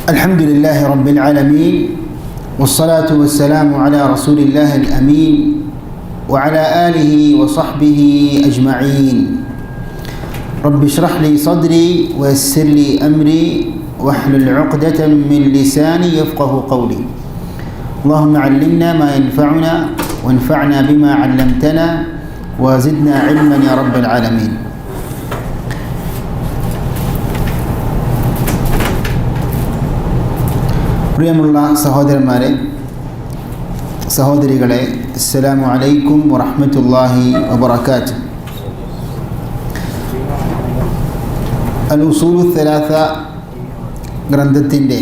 الحمد لله رب العالمين والصلاة والسلام على رسول الله الأمين وعلى آله وصحبه أجمعين. رب اشرح لي صدري ويسر لي أمري واحلل عقدة من لساني يفقه قولي. اللهم علمنا ما ينفعنا وانفعنا بما علمتنا وزدنا علما يا رب العالمين. പ്രിയമുള്ള സഹോദരന്മാരെ, സഹോദരികളെ, അസ്സലാമു അലൈക്കും വറഹ്മത്തുള്ളാഹി വബറകാതുഹു. അൽ ഉസൂലു സലാസ ഗ്രന്ഥത്തിൻ്റെ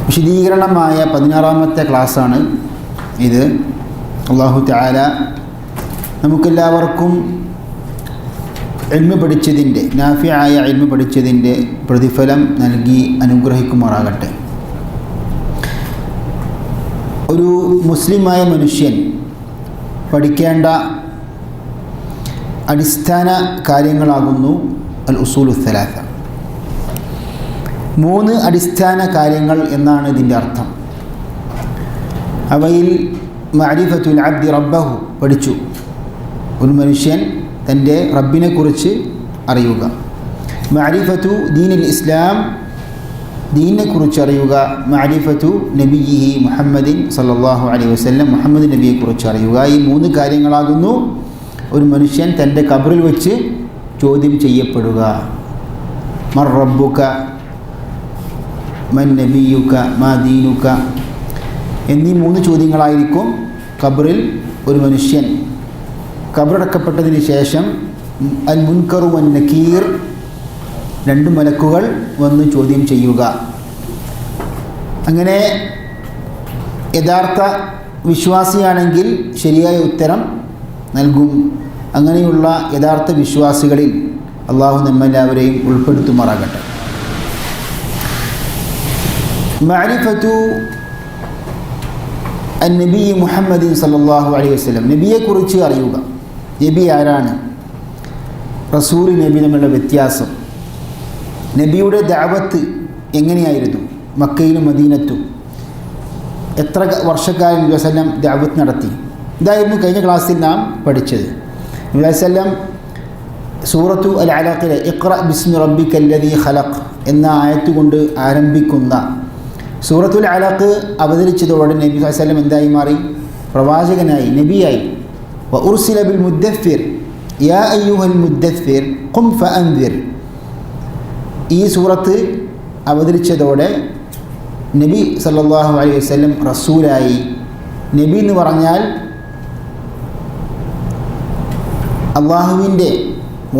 വിശദീകരണമായ 16ാമത്തെ ക്ലാസ്സാണ് ഇത്. അല്ലാഹു തആല നമുക്കെല്ലാവർക്കും ഇൽമ് പഠിച്ചതിൻ്റെ, നാഫിയായ ഇൽമ് പഠിച്ചതിൻ്റെ പ്രതിഫലം നൽകി അനുഗ്രഹിക്കുമാറാകട്ടെ. ഒരു മുസ്ലിമായ മനുഷ്യൻ പഠിക്കേണ്ട അടിസ്ഥാന കാര്യങ്ങളാകുന്നു അൽ ഉസൂലു സലാസ. 3 അടിസ്ഥാന കാര്യങ്ങൾ എന്നാണ് ഇതിൻ്റെ അർത്ഥം. അവയിൽ മഅരിഫത്തുൽ അബ്ദി റബ്ബഹു പഠിച്ചു. ഒരു മനുഷ്യൻ തൻ്റെ റബ്ബിനെക്കുറിച്ച് അറിയുക. മഅരിഫത്തു ദീനിൽ ഇസ്ലാം, ദീനിനെക്കുറിച്ച് അറിയുക. മഅരിഫത്തു നബിയിഹി മുഹമ്മദിൻ സല്ലല്ലാഹു അലൈഹി വസല്ലം, മുഹമ്മദ് നബിയെക്കുറിച്ച് അറിയുക. ഈ 3 കാര്യങ്ങളാകുന്നു ഒരു മനുഷ്യൻ തൻ്റെ ഖബറിൽ വെച്ച് ചോദ്യം ചെയ്യപ്പെടുക. മർ റബ്ബുക, മൻ നബിയുക, മാ ദീനുക എന്നീ 3 ചോദ്യങ്ങളായിരിക്കും ഖബറിൽ ഒരു മനുഷ്യൻ ഖബറടക്കപ്പെട്ടതിന് ശേഷം അൽ മുൻകറു വൻ നക്കീർ, 2 മലക്കുകൾ വന്ന് ചോദ്യം ചെയ്യുക. അങ്ങനെ യഥാർത്ഥ വിശ്വാസിയാണെങ്കിൽ ശരിയായ ഉത്തരം നൽകും. അങ്ങനെയുള്ള യഥാർത്ഥ വിശ്വാസികളിൽ അള്ളാഹു നമ്മെല്ലാവരെയും ഉൾപ്പെടുത്തുമാറാകട്ടെ. മഅരിഫത്തു നബി മുഹമ്മദ് സല്ലല്ലാഹു അലൈഹി വസല്ലം, നബിയെക്കുറിച്ച് അറിയുക. നബി ആരാണ്? റസൂൽ നബി തമ്മിലുള്ള വ്യത്യാസം. നബിയുടെ ദഅവത്ത് എങ്ങനെയായിരുന്നു? മക്കയിലും മദീനത്തും എത്ര വർഷക്കാലം നബി വസല്ലം ദഅവത്ത് നടത്തി? ഇതായിരുന്നു കഴിഞ്ഞ ക്ലാസ്സിൽ നാം പഠിച്ചത്. നബി വസല്ലം സൂറത്തു അൽ അലഖിലെ ഇഖ്റ ബിസ്മി റബ്ബിക്കല്ലദീ ഖലഖ് എന്ന ആയത്ത് കൊണ്ട് ആരംഭിക്കുന്ന സൂറത്തുൽ അലഖ് അവതരിച്ചതോടെ നബി സല്ലല്ലാഹു അലൈഹി വസല്ലം എന്തായി മാറി? പ്രവാചകനായി, നബിയായി. വ ഉർസില ബിൽ മുദ്ദസ്സിർ യാ അയ്യുഹൽ മുദ്ദസ്സിർ ഖും ഫഅൻദിർ. ഈ സൂറത്ത് അവതരിച്ചതോടെ നബി സല്ലല്ലാഹു അലൈഹി വസല്ലം റസൂലായി. നബി എന്ന് പറഞ്ഞാൽ അള്ളാഹുവിൻ്റെ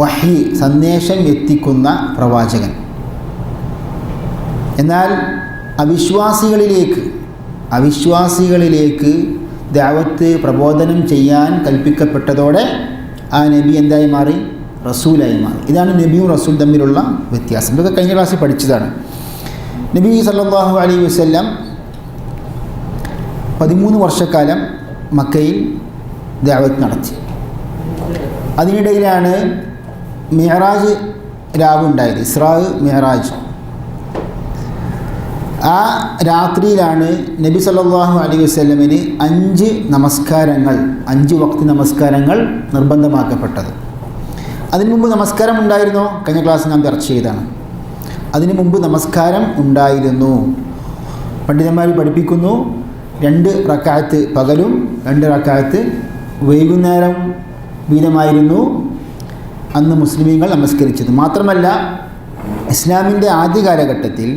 വഹി, സന്ദേശം എത്തിക്കുന്ന പ്രവാചകൻ. എന്നാൽ അവിശ്വാസികളിലേക്ക് ദഅവത്ത് പ്രബോധനം ചെയ്യാൻ കൽപ്പിക്കപ്പെട്ടതോടെ ആ നബി എന്തായി മാറി? റസൂലായി മാറി. ഇതാണ് നബിയും റസൂൽ തമ്മിലുള്ള വ്യത്യാസം. ഇതൊക്കെ കഴിഞ്ഞ ക്ലാസ്സിൽ പഠിച്ചതാണ്. നബി സല്ലല്ലാഹു അലൈഹി വസല്ലം 13 വർഷക്കാലം മക്കയിൽ ദഅവത്ത് നടത്തി. അതിനിടയിലാണ് മിഅ്റാജ് രാവുണ്ടായത്, ഇസ്രാ മിഅ്റാജ്. ആ രാത്രിയിലാണ് നബി സല്ലല്ലാഹു അലൈഹി വസല്ലമിന് 5 നമസ്കാരങ്ങൾ, 5 വക്ത് നമസ്കാരങ്ങൾ നിർബന്ധമാക്കപ്പെട്ടത്. അതിനു മുമ്പ് നമസ്കാരം ഉണ്ടായിരുന്നോ? കഴിഞ്ഞ ക്ലാസ് നാം ചർച്ച ചെയ്തതാണ്. അതിനു മുമ്പ് നമസ്കാരം ഉണ്ടായിരുന്നു. പണ്ഡിതന്മാർ പഠിപ്പിക്കുന്നു 2 റക്അത്ത് പകലും 2 റക്അത്ത് വൈകുന്നേരം വീതമായിരുന്നു അന്ന് മുസ്ലിമീങ്ങൾ നമസ്കരിച്ചത്. മാത്രമല്ല ഇസ്ലാമിൻ്റെ ആദ്യ കാലഘട്ടത്തിൽ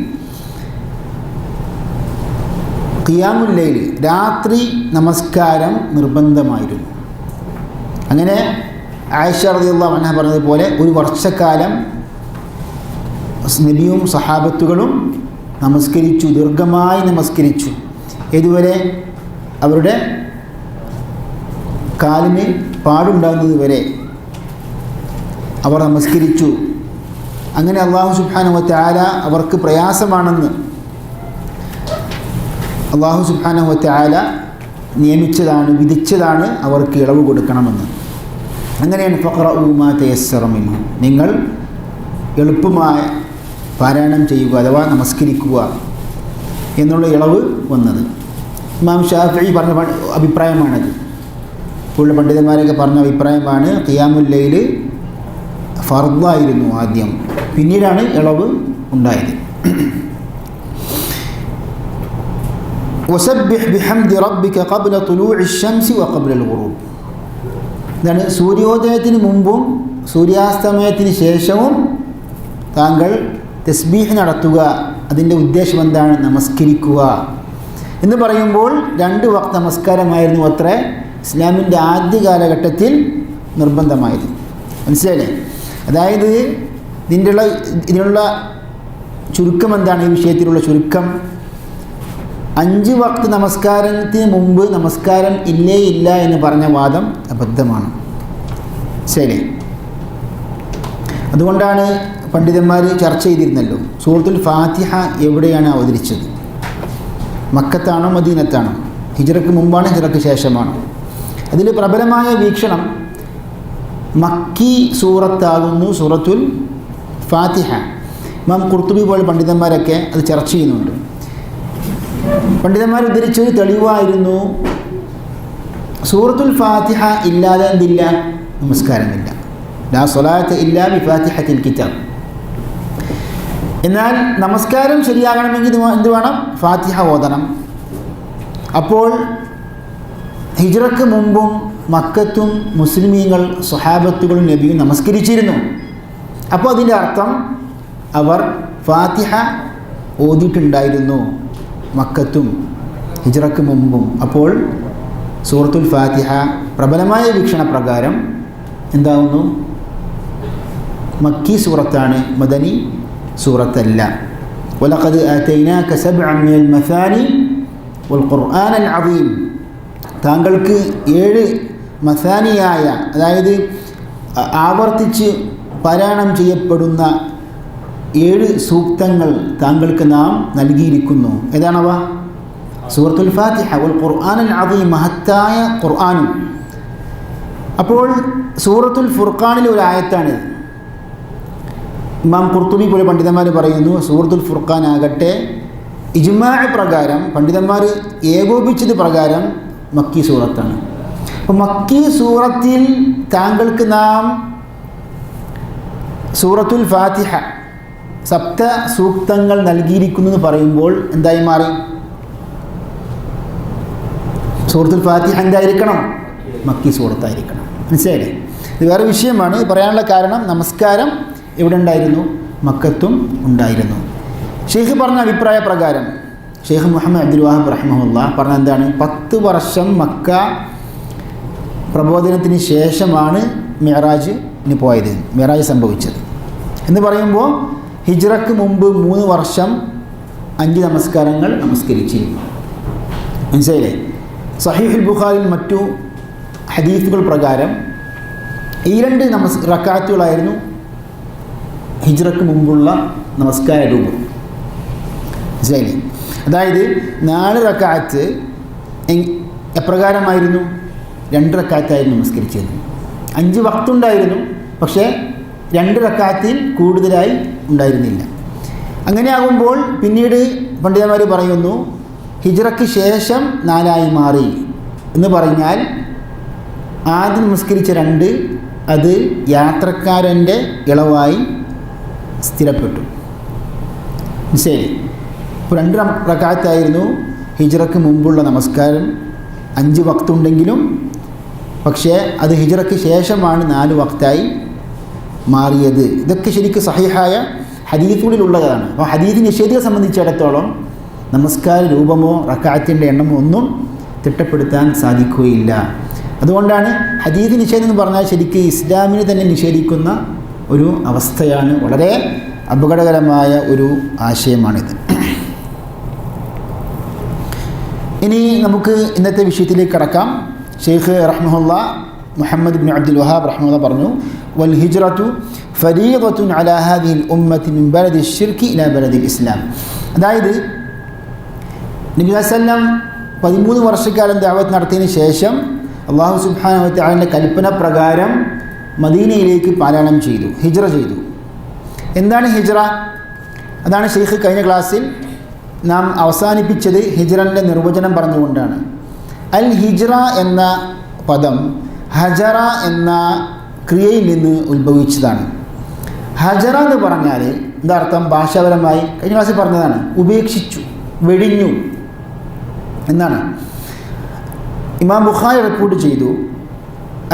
ഖിയാമുൽ ലൈൽ, രാത്രി നമസ്കാരം നിർബന്ധമായിരുന്നു. അങ്ങനെ ആയിഷ റളിയല്ലാഹു അൻഹ പറഞ്ഞതുപോലെ 1 വർഷക്കാലം നബിയും സഹാബത്തുകളും നമസ്കരിച്ചു, ദീർഘമായി നമസ്കരിച്ചു. ഇതുവരെ അവരുടെ കാലിന് പാടുണ്ടാകുന്നത് വരെ അവർ നമസ്കരിച്ചു. അങ്ങനെ അല്ലാഹു സുബ്ഹാനഹു വ തആല അവർക്ക് പ്രയാസമാണെന്ന് അല്ലാഹു സുബ്ഹാനഹു വ തആല നിയമിച്ചതാണ്, വിധിച്ചതാണ് അവർക്ക് ഇളവ് കൊടുക്കണമെന്ന്. അങ്ങനെയാണ് ഫഖറഉ മാ തയസ്സറ മിൻഹു, നിങ്ങൾ എളുപ്പമായ പാരായണം ചെയ്യുക അഥവാ നമസ്കരിക്കുക എന്നുള്ള ഇളവ് വന്നത്. ഇമാം ഷാഫിഈ പറഞ്ഞ അഭിപ്രായമാണത്. ഇപ്പോൾ പണ്ഡിതന്മാരൊക്കെ പറഞ്ഞ അഭിപ്രായമാണ് ഖിയാമുൽ ലൈൽ ഫർദായിരുന്നു ആദ്യം, പിന്നീടാണ് ഇളവ് ഉണ്ടായത്. വസബ്ബിഹ് ബിഹംദി റബ്ബിക ഖബ്ല തുലൂഇ ശംസി വഖബ്ല അൽ-ഖുറൂബ്. ഇതാണ് സൂര്യോദയത്തിന് മുമ്പും സൂര്യാസ്തമയത്തിന് ശേഷവും താങ്കൾ തസ്ബീഹ് നടത്തുക. അതിൻ്റെ ഉദ്ദേശം എന്താണ്? നമസ്കരിക്കുക എന്ന് പറയുമ്പോൾ 2 വഖ്ത് നമസ്കാരമായിരുന്നു അത്രേ ഇസ്ലാമിൻ്റെ ആദ്യ കാലഘട്ടത്തിൽ നിർബന്ധമായത്. മനസ്സിലായില്ലേ? അതായത് ഇതിനുള്ള ചുരുക്കം എന്താണ്? ഈ വിഷയത്തിലുള്ള ചുരുക്കം 5 വഖ്ത് നമസ്കാരത്തിന് മുമ്പ് നമസ്കാരം ഇല്ല എന്ന് പറഞ്ഞ വാദം അബദ്ധമാണ്. ശരി, അതുകൊണ്ടാണ് പണ്ഡിതന്മാർ ചർച്ച ചെയ്തിരുന്നല്ലോ സൂറത്തുൽ ഫാത്തിഹ എവിടെയാണ് അവതരിച്ചത്? മക്കത്താണോ മദീനത്താണോ? ഹിജ്റക്ക് മുമ്പാണ് ഹിജ്റക്ക് ശേഷമാണോ? അതിൽ പ്രബലമായ വീക്ഷണം മക്കി സൂറത്താകുന്നു സൂറത്തുൽ ഫാത്തിഹ. ഇമാം ഖുർത്തുബി പോലെ പണ്ഡിതന്മാരൊക്കെ അത് ചർച്ച ചെയ്യുന്നുണ്ട്. പണ്ഡിതന്മാർ ഉദ്ധരിച്ചൊരു തെളിവായിരുന്നു സൂറത്തുൽ ഫാത്തിഹ ഇല്ലാതെ എന്തില്ല? നമസ്കാരമില്ല. ലാ സ്വലാത്ത ഇല്ലാ ബിഫാത്തിഹത്തിൽ കിതാബ്. എന്നാൽ നമസ്കാരം ശരിയാകണമെങ്കിൽ എന്ത് വേണം? ഫാത്തിഹ ഓതണം. അപ്പോൾ ഹിജ്റക്ക് മുമ്പും മക്കത്തും മുസ്ലിമീങ്ങൾ സ്വഹാബത്തുകളും നബിയും നമസ്കരിച്ചിരുന്നു. അപ്പോൾ അതിൻ്റെ അർത്ഥം അവർ ഫാത്തിഹ ഓതിയിട്ടുണ്ടായിരുന്നു മക്കത്തും ഹിജ്റക്ക് മുമ്പും. അപ്പോൾ സൂറത്തുൽ ഫാത്തിഹ പ്രബലമായ വീക്ഷണപ്രകാരം എന്താകുന്നു? മക്കി സൂറത്താണ്, മദനി സൂറത്തല്ല. വലഖദ് ആതൈനാക സബ്അൻ മിനൽ മസാനി വൽ ഖുർആനൽ അദീം. താങ്കൾക്ക് 7 മസാനിയായ, അതായത് ആവർത്തിച്ച് പാരായണം ചെയ്യപ്പെടുന്ന 7 സൂക്തങ്ങൾ താങ്കൾക്ക് നാം നൽകിയിരിക്കുന്നു. ഏതാണവ? സൂറത്തുൽ ഫാത്തിഹ വൽ ഖുർആനൽ അദീം, മഹത്തായ ഖുർആനും. അപ്പോൾ സൂറത്തുൽ ഫുർഖാനിൽ ഒരു ആയത്താണിത്. ഇമാം ഖുർത്തുബി പോലെ പണ്ഡിതന്മാർ പറയുന്നു സൂറത്തുൽ ഫുർഖാൻ ആകട്ടെ ഇജ്മാഅ് പ്രകാരം, പണ്ഡിതന്മാർ ഏകോപിച്ചത് പ്രകാരം മക്കി സൂറത്താണ്. അപ്പോൾ മക്കി സൂറത്തിൽ താങ്കൾക്ക് നാം സൂറത്തുൽ ഫാത്തിഹ 7 സൂക്തങ്ങൾ നൽകിയിരിക്കുന്നു എന്ന് പറയുമ്പോൾ എന്തായി മാറി? സൂറത്തുൽ ഫാത്തിഹ എന്തായിരിക്കണം? മക്കി സൂറത്തായിരിക്കണം. മനസ്സിലായില്ലേ? ഇത് വേറെ വിഷയമാണ്. പറയാനുള്ള കാരണം നമസ്കാരം എവിടെ ഉണ്ടായിരുന്നു? മക്കത്തും ഉണ്ടായിരുന്നു. ഷെയ്ഖ് പറഞ്ഞ അഭിപ്രായ പ്രകാരം ഷെയ്ഖ് മുഹമ്മദ് അബ്ദുൽ വഹാബ് റഹിമഹുല്ലാ പറഞ്ഞ എന്താണ്? 10 വർഷം മക്ക പ്രബോധനത്തിന് ശേഷമാണ് മിഅ്റാജിന് പോയത്, മിഅ്റാജ് സംഭവിച്ചത് എന്ന് പറയുമ്പോൾ ഹിജ്റക്ക് മുമ്പ് 3 വർഷം 5 നമസ്കാരങ്ങൾ നമസ്കരിച്ചിരുന്നു. മനസ്സിലായില്ലേ? സഹീഹുൽ ബുഖാരിയിൽ മറ്റു ഹദീസുകൾ പ്രകാരം ഈ 2 റക്അത്തുകളായിരുന്നു ഹിജ്റക്ക് മുമ്പുള്ള നമസ്കാര രൂപം. മനസ്സിലായില്ലേ? അതായത് 4 റക്അത്ത് എപ്രകാരമായിരുന്നു? 2 റക്അത്തായിരുന്നു നമസ്കരിച്ചിരുന്നു. 5 വക്തുണ്ടായിരുന്നു, പക്ഷേ 2 റക്അത്തിൽ കൂടുതലായി ഉണ്ടായിരുന്നില്ല. അങ്ങനെയാകുമ്പോൾ പിന്നീട് പണ്ഡിതന്മാർ പറയുന്നു ഹിജ്റക്ക് ശേഷം 4ആയി മാറി എന്ന് പറഞ്ഞാൽ ആദ്യം നമസ്കരിച്ച 2 അത് യാത്രക്കാരൻ്റെ ഇളവായി സ്ഥിരപ്പെട്ടു. ശരി, ഇപ്പോൾ 2 റക്അത്തായിരുന്നു ഹിജ്റക്ക് മുമ്പുള്ള നമസ്കാരം. 5 വക്തുണ്ടെങ്കിലും പക്ഷേ അത് ഹിജ്റക്ക് ശേഷമാണ് 4 വക്തായി മാറിയത്. ഇതൊക്കെ ശരിക്കും സഹിഹായ ഹദീസുകളിലുള്ളതാണ്. അപ്പോൾ ഹദീസ് നിഷേധിയെ സംബന്ധിച്ചിടത്തോളം നമസ്കാര രൂപമോ റക്അത്തിൻ്റെ എണ്ണമോ ഒന്നും തിട്ടപ്പെടുത്താൻ സാധിക്കുകയില്ല. അതുകൊണ്ടാണ് ഹദീസ് നിഷേധം എന്ന് പറഞ്ഞാൽ ശരിക്കും ഇസ്ലാമിനെ തന്നെ നിഷേധിക്കുന്ന ഒരു അവസ്ഥയാണ്. വളരെ അപകടകരമായ ഒരു ആശയമാണിത്. ഇനി നമുക്ക് ഇന്നത്തെ വിഷയത്തിലേക്ക് കടക്കാം. ഷെയ്ഖ് റഹ്മഹുല്ലാ മുഹമ്മദ് ഇബ്നു അബ്ദുൽ വഹാബ് റഹ്മഹുല്ലാ പറഞ്ഞു വൽ ഹിജ്റതു ഫരീദത്തുൻ അലാ ഹാദിഹിൽ ഉമ്മത്തി മിൻ ബലദി ശിർക്ക് ഇലാ ബലദിൽ ഇസ്ലാം. അതായത് നബി വസല്ലം 13 വർഷക്കാലം ദഅവത്ത് നടത്തിയതിന് ശേഷം അല്ലാഹു സുബ്ഹാനഹു വ തആലയുടെ കൽപ്പന പ്രകാരം മദീനയിലേക്ക് പാലായനം ചെയ്തു, ഹിജ്റ ചെയ്തു. എന്താണ് ഹിജ്റ? അതാണ് ഷെയ്ഖ് കഴിഞ്ഞ ക്ലാസ്സിൽ നാം അവസാനിപ്പിച്ചത് ഹിജ്റൻ്റെ നിർവചനം പറഞ്ഞുകൊണ്ടാണ്. അൽ ഹിജ്റ എന്ന പദം ഹജറ എന്ന ക്രിയയിൽ നിന്ന് ഉത്ഭവിച്ചതാണ്. ഹജറ എന്ന് പറഞ്ഞാൽ എന്താ അർത്ഥം? ഭാഷാപരമായി കഴിഞ്ഞ ക്ലാസ്സിൽ പറഞ്ഞതാണ്, ഉപേക്ഷിച്ചു, വെടിഞ്ഞു എന്നാണ്. ഇമാം ബുഖാരി റിപ്പോർട്ട് ചെയ്തു,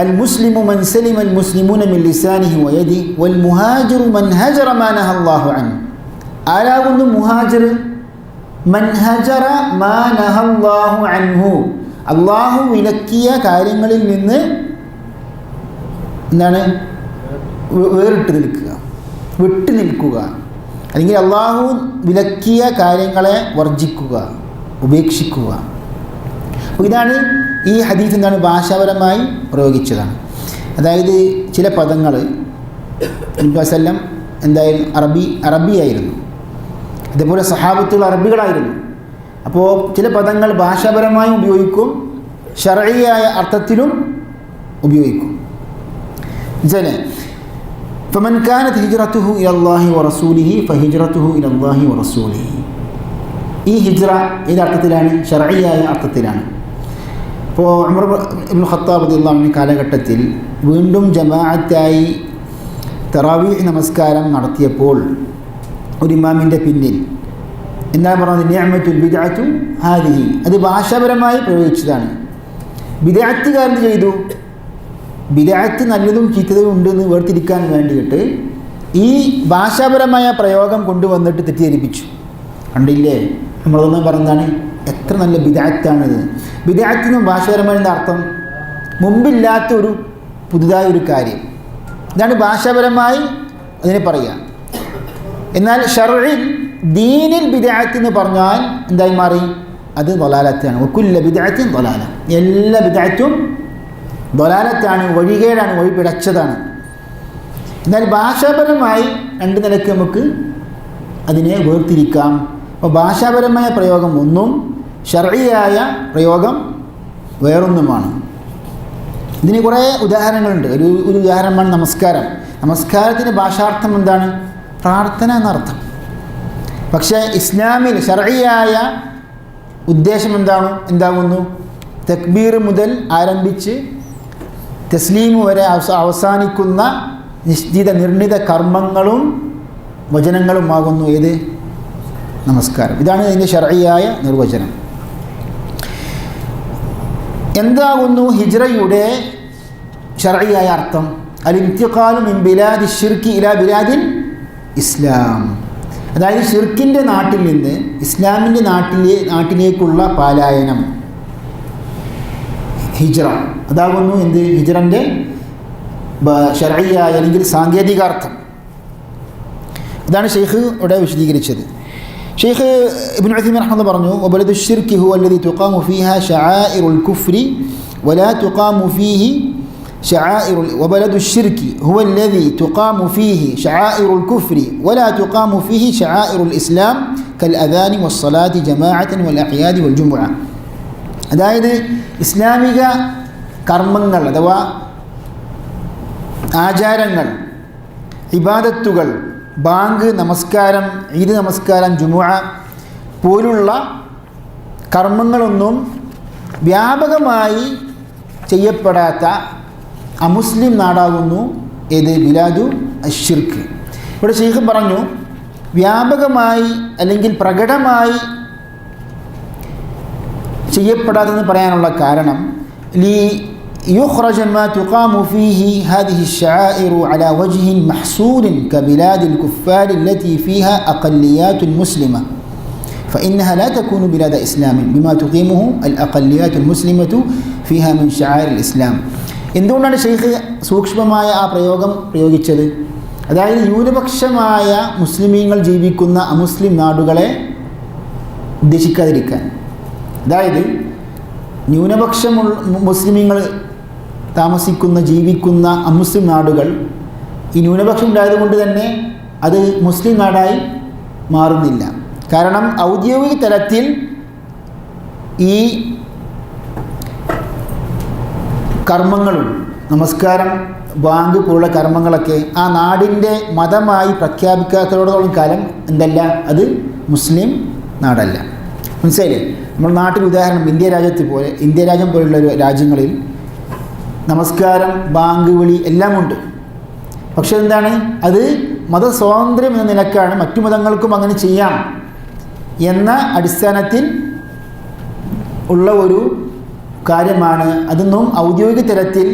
അൽ മുസ്ലിമു മൻ സലിമ അൽ മുസ്ലിമൂന മിൻ ലിസാനിഹി വയദി വൽ മുഹാജിറു മൻ ഹജറ മാ നഹല്ലാഹു അൻഹു. ആരാകുന്നു മുഹാജിർ? മൻ ഹജറ മാ നഹല്ലാഹു അൻഹു, അള്ളാഹു വിലക്കിയ കാര്യങ്ങളിൽ നിന്ന് എന്താണ്? വേറിട്ട് നിൽക്കുക, വിട്ടു നിൽക്കുക, അല്ലെങ്കിൽ അള്ളാഹു വിലക്കിയ കാര്യങ്ങളെ വർജിക്കുക, ഉപേക്ഷിക്കുക. അപ്പോൾ ഇതാണ് ഈ ഹദീസ് എന്താണ്? ഭാഷാപരമായി പ്രയോഗിച്ചതാണ്. അതായത് ചില പദങ്ങൾ വസല്ലം എന്തായാലും അറബിയായിരുന്നു, ഇതേപോലെ സഹാബത്തുകൾ അറബികളായിരുന്നു. അപ്പോൾ ചില പദങ്ങൾ ഭാഷാപരമായും ഉപയോഗിക്കും, ശർഈയായ അർത്ഥത്തിലും ഉപയോഗിക്കും. فمن كانت هجرته إلى الله ورسوله فهجرته إلى الله ورسوله. ഈ ഹിജ്റ ഏത് അർത്ഥത്തിലാണ്? ശർഈയായ അർത്ഥത്തിലാണ്. ഇപ്പോൾ ഉമർ ഇബ്നു ഖത്താബ് റളിയല്ലാഹു അൻഹു കാലഘട്ടത്തിൽ വീണ്ടും ജമാഅത്തായി തറാവീഹ് നമസ്കാരം നടത്തിയപ്പോൾ ഒരു ഇമാമിൻ്റെ പിന്നിൽ എന്താണ് പറഞ്ഞത്? നിഅമത്തുൽ ബിദ്അത്തു ഹാദിഹി. അത് ഭാഷാപരമായി പ്രയോഗിച്ചതാണ്. ബിദ്അത്തുകാരൻ ചെയ്തു, ബിദ്അത്ത് നല്ലതും ചീത്തതും ഉണ്ടെന്ന് വേർതിരിക്കാൻ വേണ്ടിയിട്ട് ഈ ഭാഷാപരമായ പ്രയോഗം കൊണ്ടുവന്നിട്ട് തെറ്റിദ്ധരിപ്പിച്ചു. കണ്ടില്ലേ, നമ്മളൊന്നും പറഞ്ഞതാണ് എത്ര നല്ല ബിദ്അത്താണിത്. ബിദ്അത്തിനും ഭാഷാപരമായ അർത്ഥം മുമ്പില്ലാത്ത ഒരു പുതുതായ ഒരു കാര്യം. ഇതാണ് ഭാഷാപരമായി അതിനെ പറയുക. എന്നാൽ ശർഇൽ ദീനിൽ ബിദ്അത്ത് എന്ന് പറഞ്ഞാൽ എന്തായി മാറി? അത് ദലാലത്താണ്. വകുല്ല ബിദ്അത്തിൻ ദലാല, എല്ലാ ബിദ്അത്തും ദലാലത്താണ്, വഴികേടാണ്, വഴി പിഴച്ചതാണ്. എന്നാൽ ഭാഷാപരമായി രണ്ട് നിലയ്ക്ക് നമുക്ക് അതിനെ വേർതിരിക്കാം. അപ്പോൾ ഭാഷാപരമായ പ്രയോഗം ഒന്നും, ശർഈയായ പ്രയോഗം വേറൊന്നുമാണ്. ഇതിന് കുറേ ഉദാഹരണങ്ങളുണ്ട്. ഒരു ഉദാഹരണമാണ് നമസ്കാരം. നമസ്കാരത്തിന് ഭാഷാർത്ഥം എന്താണ്? പ്രാർത്ഥന എന്നർത്ഥം. പക്ഷേ ഇസ്ലാമിൽ ശർഈയായ ഉദ്ദേശം എന്താകുന്നു? തക്ബീർ മുതൽ ആരംഭിച്ച് തസ്ലീം വരെ അവസാനിക്കുന്ന നിർണിത കർമ്മങ്ങളും വചനങ്ങളുമാകുന്നു ഏത്? നമസ്കാരം. ഇതാണ് ഇതിൻ്റെ ശർഈയായ നിർവചനം. എന്താകുന്നു ഹിജ്റയുടെ ശർഈയായ അർത്ഥം? അൽ ഇന്തിഖാലു മിൻ ബിലാദി ശിർക്ക് ഇലാ ബിലാദിൽ ഇസ്ലാം. അതായത് ശിർക്കിൻ്റെ നാട്ടിൽ നിന്ന് ഇസ്ലാമിൻ്റെ നാട്ടിലേക്കുള്ള പലായനം, ഹിജ്റ. അതാകുന്നു എന്ത്? ഹിജ്റൻ്റെ ശർഈയായ അല്ലെങ്കിൽ സാങ്കേതികാർത്ഥം. ഇതാണ് ഷെയ്ഖ് ഇവിടെ വിശദീകരിച്ചത്. ഷെയ്ഖ് ഇബ്നു ഉസൈമീൻ റഹ്മത്തുള്ളാഹി പറഞ്ഞു, വബലദു ശിർക്ക് ഹുവ അല്ലദീ തുഖാമു ഫീഹാ ശആഇറുൽ കുഫ്രി വലാ തുഖാമു ഫീഹി وبلد الشرك هو الذي تقام فيه شعائر الكفر ولا تقام فيه شعائر الإسلام كالأذان والصلاة جماعة والأعياد والجمعة. അതായത് ഇസ്ലാമിക കർമ്മങ്ങൾ അഥവാ ആചാരങ്ങൾ, ഇബാദത്തുകൾ, ബാങ്ക് നമസ്കാരം, ഈദ് നമസ്കാരം, ജുമുഅ പോലുള്ള കർമ്മങ്ങളൊന്നും വ്യാപകമായി ചെയ്യപ്പെടാത്ത അമുസ്ലിം നാടാകുന്നു ഏത്? ബിലാദു അശ്ശിർക്ക്. ഇവിടെ ശൈഖ് പറഞ്ഞു വ്യാപകമായി അല്ലെങ്കിൽ പ്രകടമായി ചെയ്യപ്പെടാതെന്ന് പറയാനുള്ള കാരണം ليخرج ما تقام فيه هذه الشعائر على وجه محصور كبلاد الكفار التي فيها أقليات مسلمة فإنها لا تكون بلاد إسلام بما تقيمه الأقليات المسلمة فيها من شعائر الإسلام. എന്തുകൊണ്ടാണ് ഷെയ്ഖ് സൂക്ഷ്മമായ ആ പ്രയോഗം പ്രയോഗിച്ചത്? അതായത് ന്യൂനപക്ഷമായ മുസ്ലിമീങ്ങൾ ജീവിക്കുന്ന അമുസ്ലിം നാടുകളെ ഉദ്ദേശിക്കാതിരിക്കാൻ. അതായത് ന്യൂനപക്ഷ മുസ്ലിമീങ്ങൾ താമസിക്കുന്ന ജീവിക്കുന്ന അമുസ്ലിം നാടുകൾ ഈ ന്യൂനപക്ഷം ഉണ്ടായതുകൊണ്ട് തന്നെ അത് മുസ്ലിം നാടായി മാറുന്നില്ല. കാരണം ഔദ്യോഗിക തലത്തിൽ ഈ കർമ്മങ്ങളും നമസ്കാരം ബാങ്ക് പോലുള്ള കർമ്മങ്ങളൊക്കെ ആ നാടിൻ്റെ മതമായി പ്രഖ്യാപിക്കാത്തതോടത്തോളം കാലം എന്തല്ല, അത് മുസ്ലിം നാടല്ല. മനസ്സിലായില്ലേ? നമ്മുടെ നാട്ടിൽ ഉദാഹരണം ഇന്ത്യ രാജ്യം പോലുള്ള രാജ്യങ്ങളിൽ നമസ്കാരം, ബാങ്ക് വിളി എല്ലാം ഉണ്ട്. പക്ഷെ എന്താണ്, അത് മതസ്വാതന്ത്ര്യം എന്ന നിലക്കാണ്, മറ്റു മതങ്ങൾക്കും അങ്ങനെ ചെയ്യാം എന്ന അടിസ്ഥാനത്തിൽ ഉള്ള ഒരു കാര്യമാണ്. അതൊന്നും ഔദ്യോഗിക തലത്തിൽ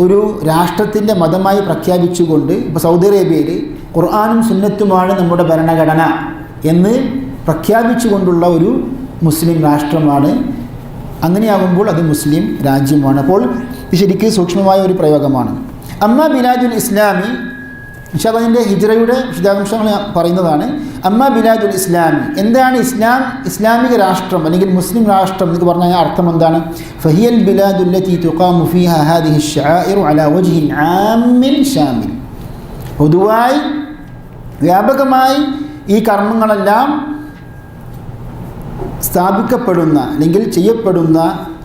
ഒരു രാഷ്ട്രത്തിൻ്റെ മതമായി പ്രഖ്യാപിച്ചുകൊണ്ട്, ഇപ്പോൾ സൗദി അറേബ്യയിൽ ഖുർആനും സുന്നത്തുമാണ് നമ്മുടെ ഭരണഘടന എന്ന് പ്രഖ്യാപിച്ചുകൊണ്ടുള്ള ഒരു മുസ്ലിം രാഷ്ട്രമാണ്. അങ്ങനെയാകുമ്പോൾ അത് മുസ്ലിം രാജ്യമാണ്. അപ്പോൾ ഇത് ശരിക്കും സൂക്ഷ്മമായ ഒരു പ്രയോഗമാണ്. അമ്മ ബിലാദുൽ ഇസ്ലാമി, അതിൻ്റെ ഹിജ്റയുടെ വിശദാംശങ്ങൾ പറയുന്നതാണ്. അമ്മ ബിലാദുൽ ഇസ്ലാമി, എന്താണ് ഇസ്ലാമിക രാഷ്ട്രം അല്ലെങ്കിൽ മുസ്ലിം രാഷ്ട്രം എന്ന് പറഞ്ഞാൽ അർത്ഥം എന്താണ്? ഫഹിയൽ ബിലാദുല്ലതി തുഖാമു ഫീഹാ ഹാദിഹി ശആഇറു അലാ വജ്ഹിൻ ആമിൻ ഷാമിൽ. പൊതുവായി വ്യാപകമായി ഈ കർമ്മങ്ങളെല്ലാം സ്ഥാപിക്കപ്പെടുന്ന അല്ലെങ്കിൽ ചെയ്യപ്പെടുന്ന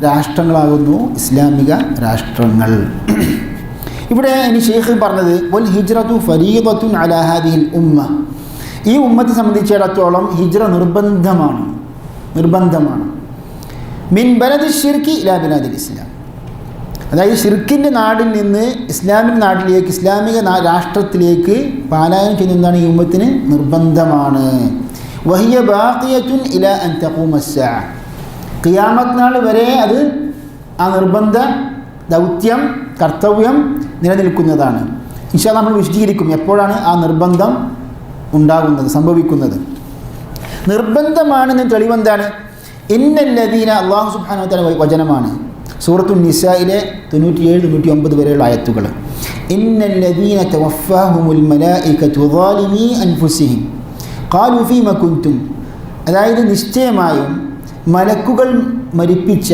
രാഷ്ട്രങ്ങളാകുന്നു ഇസ്ലാമിക രാഷ്ട്രങ്ങൾ. ഇവിടെ ഇനി ഷെയ്ഖ് പറഞ്ഞത് വൽ ഹിജ്റതു ഫരീദത്തുൻ അലാ ഹാദിഹിൽ ഉമ്മ, ഈ ഉമ്മത്തെ സംബന്ധിച്ചിടത്തോളം ഹിജ്റ നിർബന്ധമാണ്. മിൻ ബലദി ശിർക്കി ഇലാ ബിലാദിൽ ഇസ്ലാം, അതായത് ഷിർക്കിൻ്റെ നാടിൽ നിന്ന് ഇസ്ലാമിൻ്റെ നാട്ടിലേക്ക്, ഇസ്ലാമിക രാഷ്ട്രത്തിലേക്ക് പലായനം ചെയ്യുന്നതാണ് ഈ ഉമ്മത്തിന് നിർബന്ധമാണ്. വഹിയ ബാഖിയത്തുൻ ഇലാ അൻ തഖൂമ അസ്സാഅ, ഖിയാമത്ത് നാൾ വരെ അത് ആ നിർബന്ധ ദൗത്യം, കർത്തവ്യം നിലനിൽക്കുന്നതാണ്. ഇൻഷാ അല്ലാഹ് നമ്മൾ വിശദീകരിക്കും എപ്പോഴാണ് ആ നിർബന്ധം ഉണ്ടാകുന്നത്, സംഭവിക്കുന്നത്. നിർബന്ധമാണെന്ന് തെളിവെന്താണ്? ഇന്നല്ലദീന, അല്ലാഹു സുബ്ഹാനഹു വ തആല വചനമാണ്, സൂറത്തുൻ നിസായിലെ 97-99 വരെയുള്ള ആയത്തുകൾ. ഇന്നല്ലദീന തവഫാഹുമുൽ മലായികതു ളാലിമീ അൻഫുസിഹിം ഖാലു ഫീമ കുൻതും, അതായത് നിശ്ചയമായും മലക്കുകൾ മരിപ്പിച്ച,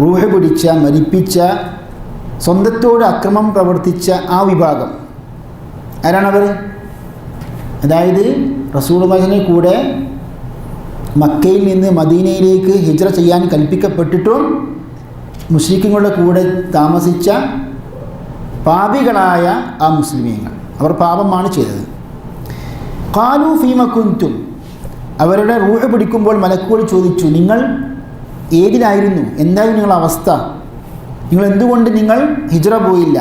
റൂഹ് പിടിച്ച, മരിപ്പിച്ച, സ്വന്തത്തോട് അക്രമം പ്രവർത്തിച്ച ആ വിഭാഗം ആരാണവർ? അതായത് റസൂലുള്ളാഹിയുടെ കൂടെ മക്കയിൽ നിന്ന് മദീനയിലേക്ക് ഹിജ്റ ചെയ്യാൻ കൽപ്പിക്കപ്പെട്ടിട്ടും മുശ്രിക്കുകളുടെ കൂടെ താമസിച്ച പാപികളായ ആ മുസ്ലിമീങ്ങൾ, അവർ പാപമാണ് ചെയ്തത്. ഖാലു ഫീമ കുൻതും, അവരുടെ റൂഹ് പിടിക്കുമ്പോൾ മലക്കുകൾ ചോദിച്ചു, നിങ്ങൾ ഏതിലായിരുന്നു, എന്തായിരുന്നു നിങ്ങളുടെ അവസ്ഥ, നിങ്ങൾ എന്തുകൊണ്ട് നിങ്ങൾ ഹിജ്റ പോയില്ല?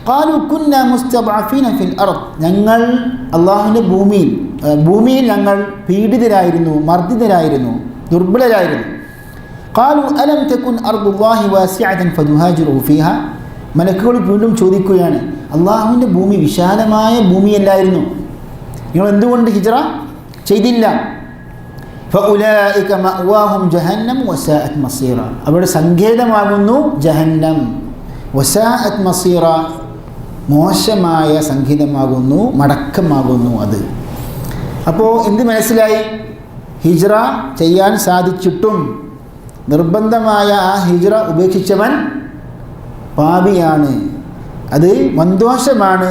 ഖാലു കുന്നാ മുസ്തദ്അഫീന ഫിൽ അർദ്, ഞങ്ങൾ അല്ലാഹുവിൻ്റെ ഭൂമിയിൽ ഞങ്ങൾ പീഡിതരായിരുന്നു, മർദ്ദിതരായിരുന്നു, ദുർബലരായിരുന്നു. ഖാലു അലം തകുൻ അർദുല്ലാഹി വാസിഅതൻ ഫതുഹാജിറു ഫീഹാ, മലക്കുകൾ വീണ്ടും ചോദിക്കുകയാണ്, അല്ലാഹുവിൻ്റെ ഭൂമി വിശാലമായ ഭൂമിയല്ലായിരുന്നു, നിങ്ങൾ എന്തുകൊണ്ട് ഹിജ്റ ചെയ്തില്ല? ഫഉലൈക മഅവാഹും ജഹന്നം വസാഅത് മസീറ, അവരുടെ സങ്കേതമാകുന്നു ജഹന്നം, വസാഅത് മസീറ, മോശമായ സംഗീതമാകുന്നു, മടക്കമാകുന്നു അത്. അപ്പോൾ എന്ത് മനസ്സിലായി? ഹിജ്റ ചെയ്യാൻ സാധിച്ചിട്ടും നിർബന്ധമായ ആ ഹിജ്റ ഉപേക്ഷിച്ചവൻ പാപിയാണ്, അത് വൻദോഷമാണ്,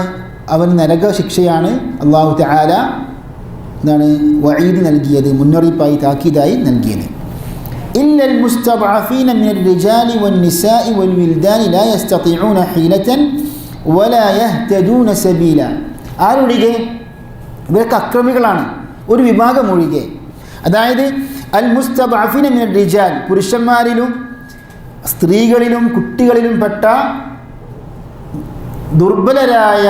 അവൻ നരക ശിക്ഷയാണ് അല്ലാഹു തആല എന്താണ് വഈദ് നൽകിയത്, മുന്നറിയിപ്പായി, താക്കീതായി നൽകിയത്. ഇല്ലൽ മുസ്തദ്അഫീന മിനർ റിജാലി വന്നിസാഇ വൽവിൽദാനി ലാ യസ്തതിഊന ഹീലതൻ വലാ യഹ്തദൂന സബീല, ആരൊഴികെ? ഇവരൊക്കെ അക്രമികളാണ്, ഒരു വിഭാഗം ഒഴികെ. അതായത് അൽ മുസ്തദ്അഫീന മിനർ റിജാൽ, പുരുഷന്മാരിലും സ്ത്രീകളിലും കുട്ടികളിലും പെട്ട ദുർബലരായ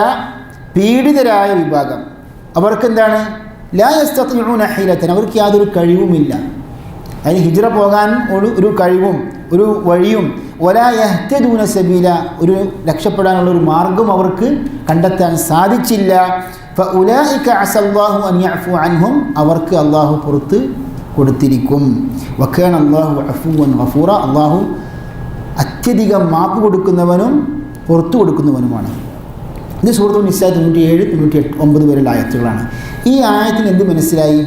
പീഡിതരായ വിഭാഗം, അവർക്കെന്താണ്? ലാ യസ്തതിഊന ഹീലതൻ, അവർക്ക് യാതൊരു കഴിവുമില്ല, അതിന് ഹിജ്റ പോകാൻ ഒരു കഴിവും ഒരു വഴിയും, വലാ യഹ്തദൂന സബീല, ഒരു രക്ഷപ്പെടാനുള്ള ഒരു മാർഗം അവർക്ക് കണ്ടെത്താൻ സാധിച്ചില്ല. ഫഉലൈക അസല്ലാഹു അൻ യഅഫു അൻഹും, അവർക്ക് അല്ലാഹു പുറത്ത് കൊടുത്തിരിക്കും. വകാന അല്ലാഹു അഫുവൻ ഗഫൂറ, അല്ലാഹു അത്യധികം മാപ്പ് കൊടുക്കുന്നവനും പുറത്തു കൊടുക്കുന്നവനുമാണ്. ഇത് സൂറത്തുൽ നിസാ 97-99 വരെയുള്ള ആയത്തുകളാണ്. ഈ ആയത്തിന് എന്ത് മനസ്സിലായി?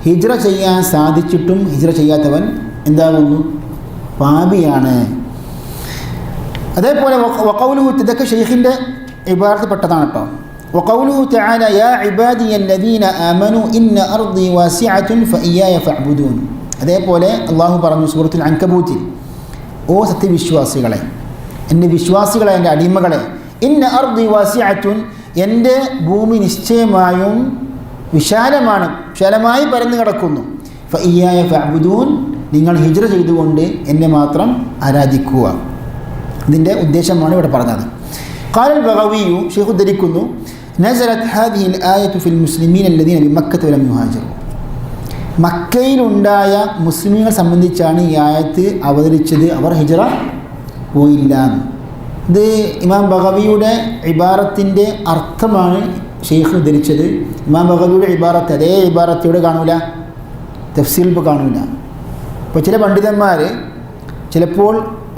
ഹിജ്റ ചെയ്യാൻ സാധിച്ചിട്ടും ഹിജ്റ ചെയ്യാത്തവൻ എന്താകുന്നു? പാപിയാണ്. അതേപോലെ വഖൗലുഹു, ഇതൊക്കെ ഷെയ്ഖിൻ്റെ ഇബാറത്തിൽപ്പെട്ടതാണ് കേട്ടോ. വഖൗലുഹു തആല യാ ഇബാദിയല്ലദീന ആമനു ഇന്ന അർദി വാസിഅത്തുൻ ഫഇയ്യായ ഫഅ്ബുദൂൻ. അതേപോലെ അല്ലാഹു പറഞ്ഞു സൂറത്തുൽ അൻകബൂത്തിൽ, ഓ സത്യവിശ്വാസികളെ, എൻ്റെ വിശ്വാസികളെ, എൻ്റെ അടിമകളെ, ഇന്ന അർദി വാസിഅത്തുൻ, എൻ്റെ ഭൂമി നിശ്ചയമായും വിശാലമായി പരന്നു കിടക്കുന്നു. ഫഇയ്യായ ഫഅബ്ദൂൻ, നിങ്ങൾ ഹിജ്റ ചെയ്തുകൊണ്ട് എന്നെ മാത്രം ആരാധിക്കുക. ഇതിൻ്റെ ഉദ്ദേശമാണ് ഇവിടെ പറഞ്ഞത്. ഖാലൽ ബഗവിയു, ഷെയ്ഖ് ഉദ്ധരിക്കുന്നു, നസലത് ഹാദിഹിൽ ആയത്തു ഫിൽ മുസ്ലിമീന അല്ലദീന ബിമക്കത വലം യുഹാജിറു. മക്കയിലുണ്ടായ മുസ്ലിമീങ്ങളെ സംബന്ധിച്ചാണ് ഈ ആയത്ത് അവതരിച്ചത്, അവർ ഹിജ്റ പോയില്ല. ഇത് ഇമാം ബഗവിയുടെ ഇബാറത്തിൻ്റെ അർത്ഥമാണ് ഷെയ്ഖ് ഉദ്ധരിച്ചത്. ഇമാം ബഗവിയുടെ ഇബാറത്ത് അതേ ഇബാറത്ത് ഇവിടെ കാണൂല, തഫ്സീൽ ഇപ്പോൾ കാണൂല. ഇപ്പോൾ ചില പണ്ഡിതന്മാർ ചിലപ്പോൾ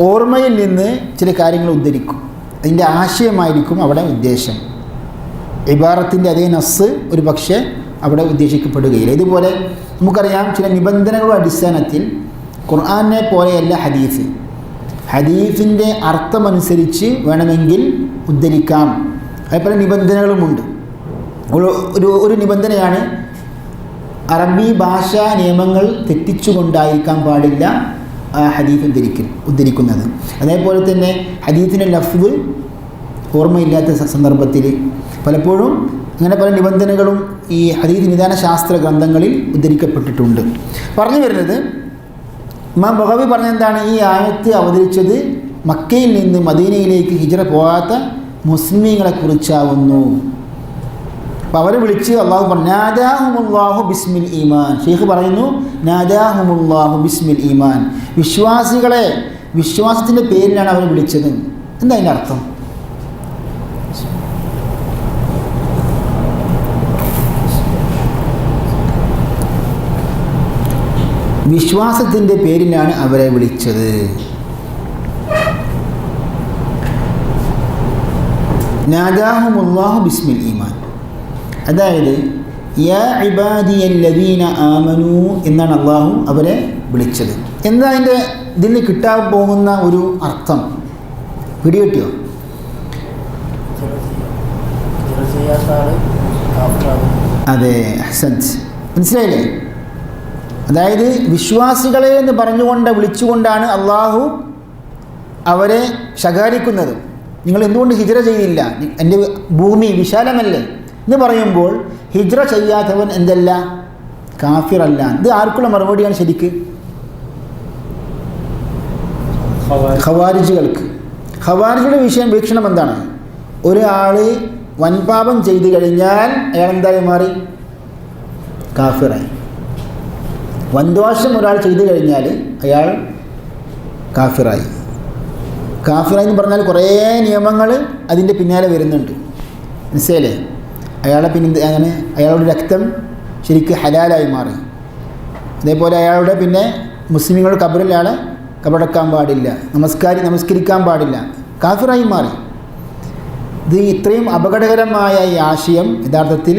ഓർമ്മയിൽ നിന്ന് ചില കാര്യങ്ങൾ ഉദ്ധരിക്കും, അതിൻ്റെ ആശയമായിരിക്കും അവിടെ ഉദ്ദേശം. ഇബാറത്തിൻ്റെ അതേ നസ്സ് ഒരു പക്ഷേ അവിടെ ഉദ്ദേശിക്കപ്പെടുകയില്ല. ഇതുപോലെ നമുക്കറിയാം, ചില നിബന്ധനകളുടെ അടിസ്ഥാനത്തിൽ ഖുർആനെ പോലെയല്ല ഹദീസ്. ഹദീസിൻ്റെ അർത്ഥമനുസരിച്ച് വേണമെങ്കിൽ ഉദ്ധരിക്കാം. അത് പല നിബന്ധനകളുമുണ്ട്. ഒരു നിബന്ധനയാണ് അറബി ഭാഷാ നിയമങ്ങൾ തെറ്റിച്ചുകൊണ്ടായിരിക്കാൻ പാടില്ല ഹദീസ് ഉദ്ധരിക്കുന്നത്. അതേപോലെ തന്നെ ഹദീസിൻ്റെ ലഫ്ദ് ഓർമ്മയില്ലാത്ത സന്ദർഭത്തിൽ പലപ്പോഴും അങ്ങനെ പല നിബന്ധനകളും ഈ ഹദീസ് നിദാന ശാസ്ത്ര ഗ്രന്ഥങ്ങളിൽ ഉദ്ധരിക്കപ്പെട്ടിട്ടുണ്ട്. പറഞ്ഞു വരുന്നത്, ഇമാം ബഗവി പറഞ്ഞെന്താണ്, ഈ ആയത്ത് അവതരിച്ചത് മക്കയിൽ നിന്ന് മദീനയിലേക്ക് ഹിജ്റ പോകാത്ത മുസ്ലിമീങ്ങളെ കുറിച്ചാവുന്നു. അപ്പോൾ അവരെ വിളിച്ച് അള്ളാഹു പറഞ്ഞു, നാദാഹുമുല്ലാഹു ബിസ്മിൽ ഈമാൻ. ഷെയ്ഖ് പറയുന്നു, നാദാഹുമുല്ലാഹു ബിസ്മിൽ ഈമാൻ, വിശ്വാസികളെ വിശ്വാസത്തിൻ്റെ പേരിലാണ് അവരെ വിളിച്ചത്. എന്താ അതിൻ്റെ അർത്ഥം? വിശ്വാസത്തിൻ്റെ പേരിലാണ് അവരെ വിളിച്ചത്. നാദാഹുമുല്ലാഹു ബിസ്മിൽ ഈമാൻ, അതായത് യാ ഇബാദിയല്ലദീന ആമനു എന്നാണ് അള്ളാഹു അവരെ വിളിച്ചത്. എന്താ അതിൻ്റെ ഇതിൽ കിട്ടാൻ പോകുന്ന ഒരു അർത്ഥം? പിടികിട്ടിയോ? അതെ, ഹസൻസ്, മനസ്സിലായില്ലേ? അതായത് വിശ്വാസികളെ എന്ന് പറഞ്ഞുകൊണ്ട് വിളിച്ചുകൊണ്ടാണ് അള്ളാഹു അവരെ ശകാരിക്കുന്നത്. നിങ്ങൾ എന്തുകൊണ്ട് ഹിജ്റ ചെയ്തില്ല? എൻ്റെ ഭൂമി വിശാലമല്ലേ എന്ന് പറയുമ്പോൾ ഹിജ്റ ചെയ്യാത്തവൻ എന്തല്ല? കാഫിറല്ല. ഇത് ആർക്കുള്ള മറുപടിയാണ് ശരിക്ക്? ഖവാരിജുകൾക്ക്. ഖവാരിജുടെ വീക്ഷണം എന്താണ്? ഒരാൾ വൻപാപം ചെയ്തു കഴിഞ്ഞാൽ അയാൾ എന്തായി മാറി? കാഫിറായി. വൻദോഷം ഒരാൾ ചെയ്തു കഴിഞ്ഞാൽ അയാൾ കാഫിറായി. കാഫിറായി എന്ന് പറഞ്ഞാൽ കുറേ നിയമങ്ങൾ അതിൻ്റെ പിന്നാലെ വരുന്നുണ്ട്, മനസ്സിലല്ലേ? അങ്ങനെ അയാളുടെ രക്തം ശരിക്ക് ഹലാലായി മാറി. അതേപോലെ അയാളുടെ പിന്നെ മുസ്ലിങ്ങളുടെ ഖബറിൽ അയാളെ കബറടക്കാൻ പാടില്ല, നമസ്കരിക്കാൻ പാടില്ല, കാഫിറായി മാറി. ഇത് ഇത്രയും അപകടകരമായ ഈ ആശയം യഥാർത്ഥത്തിൽ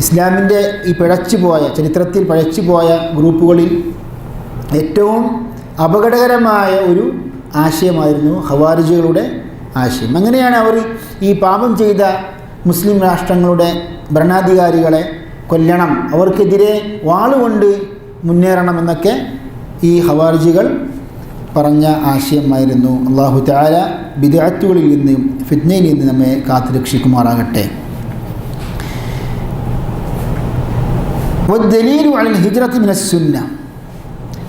ഇസ്ലാമിൻ്റെ ഈ ചരിത്രത്തിൽ പിഴച്ചുപോയ ഗ്രൂപ്പുകളിൽ ഏറ്റവും അപകടകരമായ ഒരു ആശയമായിരുന്നു ഖവാരിജുകളുടെ ആശയം. അങ്ങനെയാണ് അവർ ഈ പാപം ചെയ്ത മുസ്ലിം രാഷ്ട്രങ്ങളുടെ ഭരണാധികാരികളെ കൊല്ലണം, അവർക്കെതിരെ വാളുകൊണ്ട് മുന്നേറണമെന്നൊക്കെ ഈ ഖവാരിജുകൾ പറഞ്ഞ ആശയമായിരുന്നു. അല്ലാഹു തആല ബിദ്അത്തുകളിൽ നിന്ന് ഫിത്നയിൽ നിന്ന് നമ്മെ കാത്തുരക്ഷിക്കുമാറാകട്ടെ. വദ്ദലീലു അലൽ ഹിജ്റത്തി മിനസ് സുന്ന,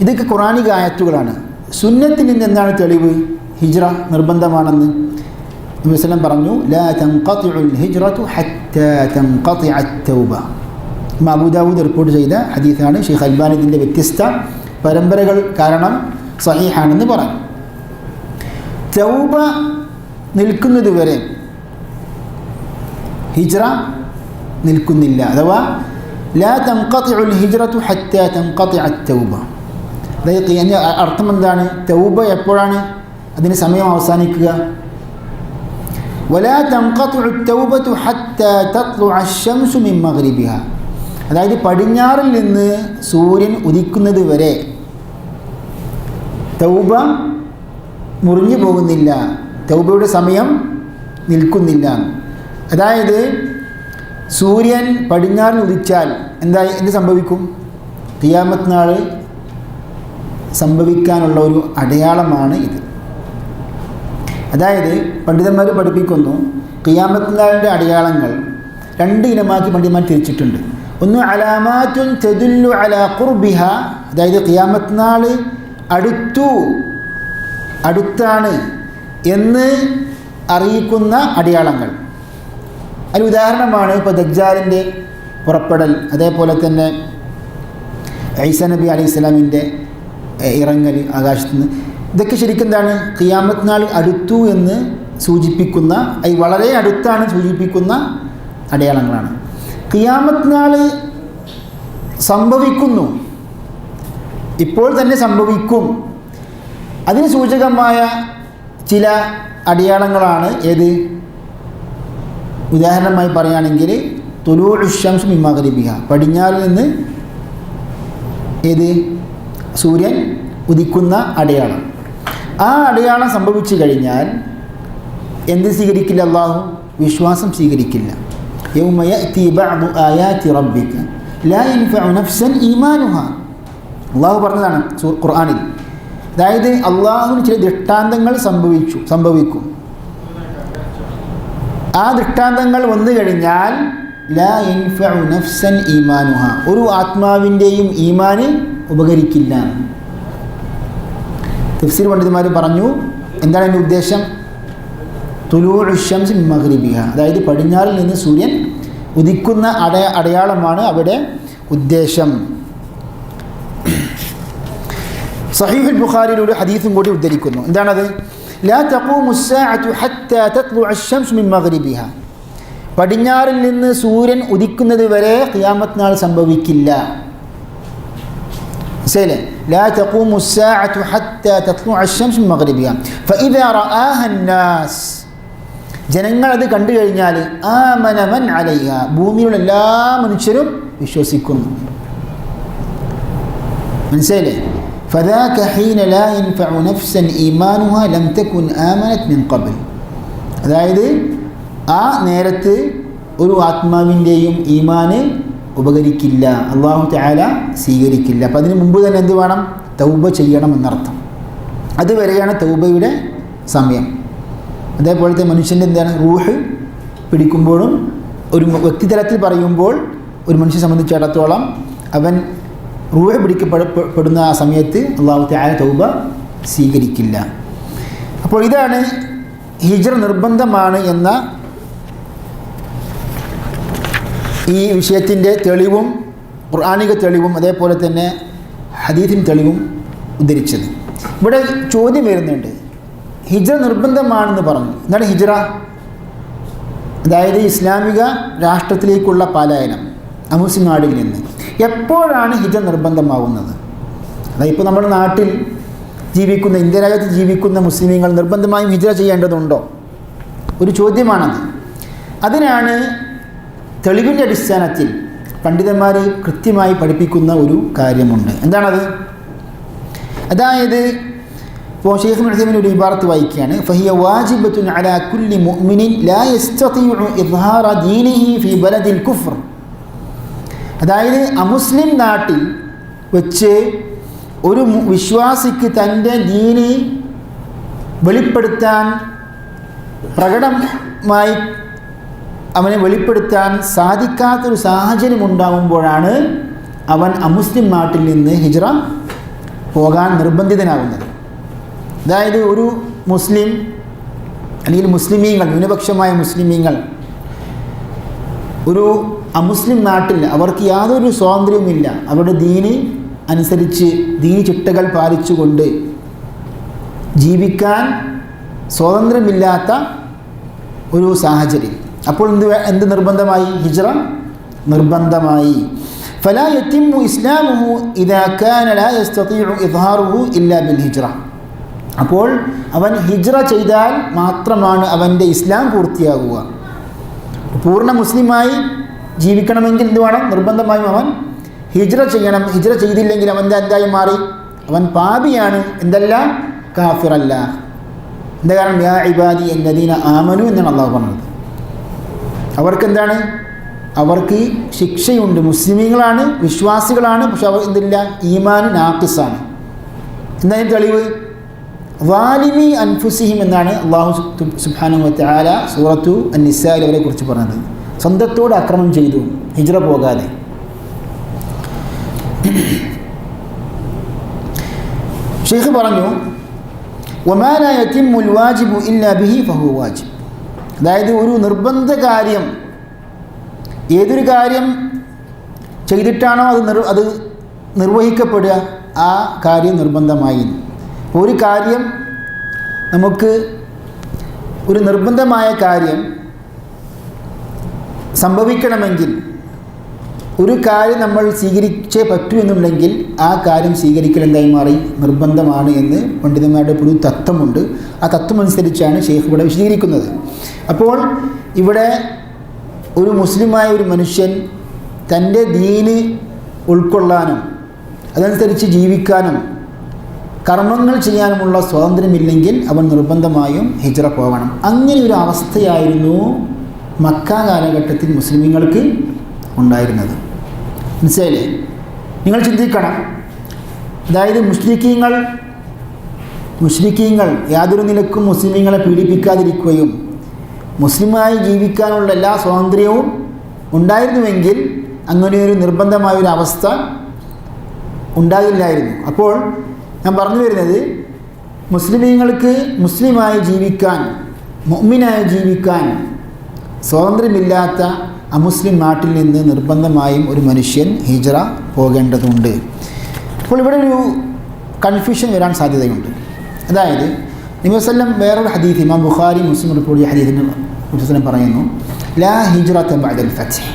ഇതൊക്കെ ഖുർആനിക ആയത്തുകളാണ്. സുന്നത്തിൽ നിന്ന് എന്താണ് തെളിവ്? ഹിജ്റ നിർബന്ധമാണെന്ന് നബി വസല്ലം പറഞ്ഞു, ലാ തൻഖതിഉൽ ഹിജ്റതു ഹത്താ തൻഖതിഅ അത്തൗബ. അബൂ ദാവൂദ് റിപ്പോർട്ട് ചെയ്ത ഹദീസാണ്. ഷെയ്ഖ് അൽബാനി ഇതിൻ്റെ വ്യത്യസ്ത പരമ്പരകൾ കാരണം സഹീഹാണെന്ന് പറഞ്ഞു. തൗബ നിൽക്കുന്നതുവരെ ഹിജ്റ നിൽക്കുന്നില്ല. അഥവാ ലാ തൻഖതിഉൽ ഹിജ്റതു ഹത്താ തൻഖതിഅ അത്തൗബ. അതായത് അതിൻ്റെ അർത്ഥം എന്താണ്? തൗബ എപ്പോഴാണ് അതിന് സമയം അവസാനിക്കുക? വലാ തൻഖതിഉ അത്തൗബതു ഹത്താ തത്ലുഅ അശ്ശംസു മിൻ മഗ്രിബിഹാ. അതായത് പടിഞ്ഞാറിൽ നിന്ന് സൂര്യൻ ഉദിക്കുന്നത് വരെ തൗബ മുറിഞ്ഞു പോകുന്നില്ല, തൗബയുടെ സമയം നിൽക്കുന്നില്ല. അതായത് സൂര്യൻ പടിഞ്ഞാറിൽ ഉദിച്ചാൽ എന്ത് സംഭവിക്കും? ഖിയാമത്ത് നാൾ സംഭവിക്കാനുള്ള ഒരു അടയാളമാണ് ഇത്. അതായത് പണ്ഡിതന്മാർ പഠിപ്പിക്കുന്നു ഖിയാമത്ത് നാളിൻ്റെ അടയാളങ്ങൾ 2 ഇനമാക്കി പണ്ഡിതന്മാർ തിരിച്ചിട്ടുണ്ട്. ഒന്ന് അലാമാറ്റുൻ തദുല്ലു അലാ ഖുർബിഹ, അതായത് ഖിയാമത്ത് നാൾ അടുത്താണ് എന്ന് അറിയിക്കുന്ന അടയാളങ്ങൾ. അതിന് ഉദാഹരണമാണ് ഇപ്പോൾ ദജ്ജാലിൻ്റെ പുറപ്പെടൽ, അതേപോലെ തന്നെ ഈസാ നബി അലൈഹി സ്വലാമിൻ്റെ ഇറങ്ങൽ ആകാശത്ത് നിന്ന്. ഇതൊക്കെ ശരിക്കും എന്താണ്? ഖിയാമത്ത് നാൾ അടുത്തു എന്ന് സൂചിപ്പിക്കുന്ന, വളരെ അടുത്താണ് സൂചിപ്പിക്കുന്ന അടയാളങ്ങളാണ്. ഖിയാമത്ത് നാൾ സംഭവിക്കുന്നു, ഇപ്പോൾ തന്നെ സംഭവിക്കും. അതിന് സൂചകമായ ചില അടയാളങ്ങളാണ് ഏത്? ഉദാഹരണമായി പറയുകയാണെങ്കിൽ തുലൂഉ ശംസ് മിൻ മഗ്രിബിഹ, പടിഞ്ഞാറിൽ നിന്ന് ഏത്? സൂര്യൻ ഉദിക്കുന്ന അടയാളം. ആ അടയാളം സംഭവിച്ചു കഴിഞ്ഞാൽ എന്ത് സ്വീകരിക്കില്ല? അല്ലാഹു വിശ്വാസം സ്വീകരിക്കില്ല. യൗമ യഅതി ബഅദു ആയാതി റബ്ബിക ലാ യൻഫഉ നഫ്സൻ ഈമാനുഹാ, അല്ലാഹു പറഞ്ഞതാണ് ഖുർആനിൽ. അതായത് അള്ളാഹുവിന് ചില ദൃഷ്ടാന്തങ്ങൾ സംഭവിക്കും. ആ ദൃഷ്ടാന്തങ്ങൾ വന്നു കഴിഞ്ഞാൽ ലാ യൻഫഉ നഫ്സൻ ഈമാനുഹ, ഒരു ആത്മാവിൻ്റെയും ഈമാന് ഉപകരിക്കില്ല. തഫ്സീർ പണ്ഡിതന്മാർ പറഞ്ഞു, എന്താണ് അതിൻ്റെ ഉദ്ദേശം? തുലൂഉ ശംസ് മിൻ മഗ്രിബിഹ, അതായത് പടിഞ്ഞാറിൽ നിന്ന് സൂര്യൻ ഉദിക്കുന്ന അടയാളമാണ് അവിടെ ഉദ്ദേശം. സഹീഹുൽ ബുഖാരിയിൽ ഒരു ഹദീസും കൂടി ഉദ്ധരിക്കുന്നു. എന്താണത്? ലാ തഖൂമു സ്സാഅതു ഹത്താ തത്ലുഅ അശ്-ശംസു മിൻ മഗ്രിബിഹ, പടിഞ്ഞാറിൽ നിന്ന് സൂര്യൻ ഉദിക്കുന്നത് വരെ ഖിയാമത്ത് നാൾ സംഭവിക്കില്ല. ശരി, ലാ തഖൂമു സ്സാഅതു ഹത്താ തത്ലുഅ അശ്-ശംസു മിൻ മഗ്രിബിഹ ഫഇദാ റആഹ അന്നാസ്, ജനങ്ങൾ അത് കണ്ടു കഴിഞ്ഞാൽ ആമന മൻ അലൈഹ, ഭൂമിയിലുള്ള എല്ലാ മനുഷ്യരും വിശ്വസിക്കുന്നു. മനസ്സിലായില്ലേ? فذاك حين لا ينفع نفسا إيمانها لم تكن آمنت من قبل, അതായത് ആ നേരത്ത് ഒരു ആത്മാവിൻ്റെയും ഈമാന് ഉപകരിക്കില്ല, അല്ലാഹു തആല സ്വീകരിക്കില്ല. അപ്പം അതിന് മുമ്പ് തന്നെ എന്ത് വേണം? തൗബ ചെയ്യണം എന്നർത്ഥം. അതുവരെയാണ് തൗബയുടെ സമയം. അതേപോലത്തെ മനുഷ്യൻ്റെ എന്താണ്? റൂഹ് പിടിക്കുമ്പോഴും ഒരു വ്യക്തിതലത്തിൽ പറയുമ്പോൾ ഒരു മനുഷ്യനെ സംബന്ധിച്ചിടത്തോളം അവൻ റൂഹ് പിടിക്കപ്പെടുന്ന ആ സമയത്ത് അല്ലാഹു തആല തൗബ സ്വീകരിക്കില്ല. അപ്പോൾ ഇതാണ് ഹിജ്റ നിർബന്ധമാണ് എന്ന ഈ വിഷയത്തിൻ്റെ തെളിവും ഖുർആനിക തെളിവും അതേപോലെ തന്നെ ഹദീസിൻ തെളിവും ഉദ്ധരിച്ചത്. ഇവിടെ ചോദ്യം വരുന്നുണ്ട്, ഹിജ്റ നിർബന്ധമാണെന്ന് പറഞ്ഞു. എന്താണ് ഹിജ്റ? അതായത് ഇസ്ലാമിക രാഷ്ട്രത്തിലേക്കുള്ള പലായനം അമുസ്ലിം നാടിൽ നിന്ന്. എപ്പോഴാണ് ഹിജ്റ നിർബന്ധമാവുന്നത്? അതായത് ഇപ്പോൾ നമ്മുടെ നാട്ടിൽ ജീവിക്കുന്ന, ഇന്ത്യ രാജ്യത്ത് ജീവിക്കുന്ന മുസ്ലിമീങ്ങൾ നിർബന്ധമായും ഹിജ്റ ചെയ്യേണ്ടതുണ്ടോ? ഒരു ചോദ്യമാണത്. അതിനാണ് തെളിവിൻ്റെ അടിസ്ഥാനത്തിൽ പണ്ഡിതന്മാർ കൃത്യമായി പഠിപ്പിക്കുന്ന ഒരു കാര്യമുണ്ട്. എന്താണത്? അതായത് ഇപ്പോൾ ശൈഖ് മുഹ്തമിൻ ഒരു ഇബാറത്ത് വായിക്കുകയാണ്, ഫഹിയ വാജിബത്തുൻ അലാ കുല്ലി മുഅ്മിനിൻ ലാ യസ്തതിഉ ഇദ്ഹാറ ദീനിഹി ഫി ബലദിൽ കുഫ്ർ. അതായത് അമുസ്ലിം നാട്ടിൽ വെച്ച് ഒരു വിശ്വാസിക്ക് തൻ്റെ ദീന് വെളിപ്പെടുത്താൻ, പ്രകടമായി അവനെ വെളിപ്പെടുത്താൻ സാധിക്കാത്തൊരു സാഹചര്യം ഉണ്ടാകുമ്പോഴാണ് അവൻ അമുസ്ലിം നാട്ടിൽ നിന്ന് ഹിജ്റ പോകാൻ നിർബന്ധിതനാകുന്നത്. അതായത് ഒരു മുസ്ലിം അല്ലെങ്കിൽ മുസ്ലിമീങ്ങൾ, ന്യൂനപക്ഷമായ മുസ്ലിമീങ്ങൾ ഒരു അമുസ്ലിം നാട്ടിൽ അവർക്ക് യാതൊരു സ്വാതന്ത്ര്യവുമില്ല, അവരുടെ ദീന് അനുസരിച്ച് ദീനി ചിട്ടകൾ പാലിച്ചുകൊണ്ട് ജീവിക്കാൻ സ്വാതന്ത്ര്യമില്ലാത്ത ഒരു സാഹചര്യം. അപ്പോൾ എന്ത് നിർബന്ധമായി? ഹിജ്റ നിർബന്ധമായി. ഫലാ യതിമ്മു ഇസ്ലാമുഹു ഇദാ കാന ലാ യസ്തതിഉ ഇദ്ഹാറുഹു ഇല്ലാ ബിൽ ഹിജ്റ. അപ്പോൾ അവൻ ഹിജ്റ ചെയ്താൽ മാത്രമാണ് അവൻ്റെ ഇസ്ലാം പൂർത്തിയാകുക. പൂർണ്ണ മുസ്ലിമായി ജീവിക്കണമെങ്കിൽ എന്ത് വേണം? നിർബന്ധമായും അവൻ ഹിജ്റ ചെയ്യണം. ഹിജ്റ ചെയ്തില്ലെങ്കിൽ അവൻ്റെ എന്തായി മാറി? അവൻ പാപിയാണ്, എന്തല്ല കാഫിറല്ല. എന്താ കാരണം? യാ ഇബാദി അല്ലദീന ആമനു എന്നാണ് അള്ളാഹു പറഞ്ഞത്. അവർക്കെന്താണ്? അവർക്ക് ശിക്ഷയുണ്ട്. മുസ്ലിമീങ്ങളാണ്, വിശ്വാസികളാണ്, പക്ഷെ അവർ എന്തില്ല? ഈമാൻ നാഖിസാണ്. എന്തായാലും തെളിവ് വാലിമി അൻഫുസിഹിം എന്നാണ് അള്ളാഹു സുബ്ഹാനഹു വ തആല സൂറത്തു അൻ-നിസായിൽ അവരെ കുറിച്ച് പറഞ്ഞത്. സ്വന്തത്തോട് ആക്രമണം ചെയ്തു ഹിജ്റ പോകാതെ. ഷെയ്ഖ് പറഞ്ഞു വമാ ലാ യതിമ്മുൽ വാജിബു ഇല്ലാ ബിഹി ഫഹുവ വാജിബ്. അതായത് ഒരു നിർബന്ധ കാര്യം, ഏതൊരു കാര്യം ചെയ്തിട്ടാണോ അത് നിർവഹിക്കപ്പെടുക ആ കാര്യം നിർബന്ധമായി. ഒരു കാര്യം നമുക്ക് ഒരു നിർബന്ധമായ കാര്യം സംഭവിക്കണമെങ്കിൽ, ഒരു കാര്യം നമ്മൾ സ്വീകരിച്ചേ പറ്റൂ എന്നുണ്ടെങ്കിൽ ആ കാര്യം സ്വീകരിക്കൽ എന്തായി മാറി? നിർബന്ധമാണ് എന്ന് പണ്ഡിതന്മാരുടെ ഒരു തത്വമുണ്ട്. ആ തത്വമനുസരിച്ചാണ് ഷെയ്ഖ് ഇവിടെ വിശദീകരിക്കുന്നത്. അപ്പോൾ ഇവിടെ ഒരു മുസ്ലിമായ ഒരു മനുഷ്യൻ തൻ്റെ ദീന് ഉൾക്കൊള്ളാനും അതനുസരിച്ച് ജീവിക്കാനും കർമ്മങ്ങൾ ചെയ്യാനുമുള്ള സ്വാതന്ത്ര്യമില്ലെങ്കിൽ അവൻ നിർബന്ധമായും ഹിജ്റ പോകണം. അങ്ങനെ ഒരു അവസ്ഥയായിരുന്നു മക്ക കാലഘട്ടത്തിൽ മുസ്ലിമീങ്ങൾക്ക് ഉണ്ടായിരുന്നത്. മനസ്സിലായില്ലേ? നിങ്ങൾ ചിന്തിക്കണം. അതായത് മുശ്രിക്കീങ്ങൾ യാതൊരു നിലക്കും മുസ്ലിമീങ്ങളെ പീഡിപ്പിക്കാതിരിക്കുകയും മുസ്ലിമായി ജീവിക്കാനുള്ള എല്ലാ സ്വാതന്ത്ര്യവും ഉണ്ടായിരുന്നുവെങ്കിൽ അങ്ങനെയൊരു നിർബന്ധമായൊരു അവസ്ഥ ഉണ്ടാകില്ലായിരുന്നു. അപ്പോൾ ഞാൻ പറഞ്ഞു വരുന്നത്, മുസ്ലിമീങ്ങൾക്ക് മുസ്ലിമായി ജീവിക്കാൻ, മുഅ്മിനായി ജീവിക്കാൻ സ്വാതന്ത്ര്യമില്ലാത്ത അമുസ്ലിം നാട്ടിൽ നിന്ന് നിർബന്ധമായും ഒരു മനുഷ്യൻ ഹിജ്റ പോകേണ്ടതുണ്ട്. അപ്പോൾ ഇവിടെ ഒരു കൺഫ്യൂഷൻ വരാൻ സാധ്യതയുണ്ട്. അതായത് നബി വസല്ലം വേറൊരു ഹദീസ്, ഇമാം ബുഖാരി മുസ്ലിം റിപ്പോർട്ട് ചെയ്ത ഹദീസിന് വസല്ലം പറയുന്നു, ലാ ഹിജ്റത ബഅദൽ ഫത്ഹ്.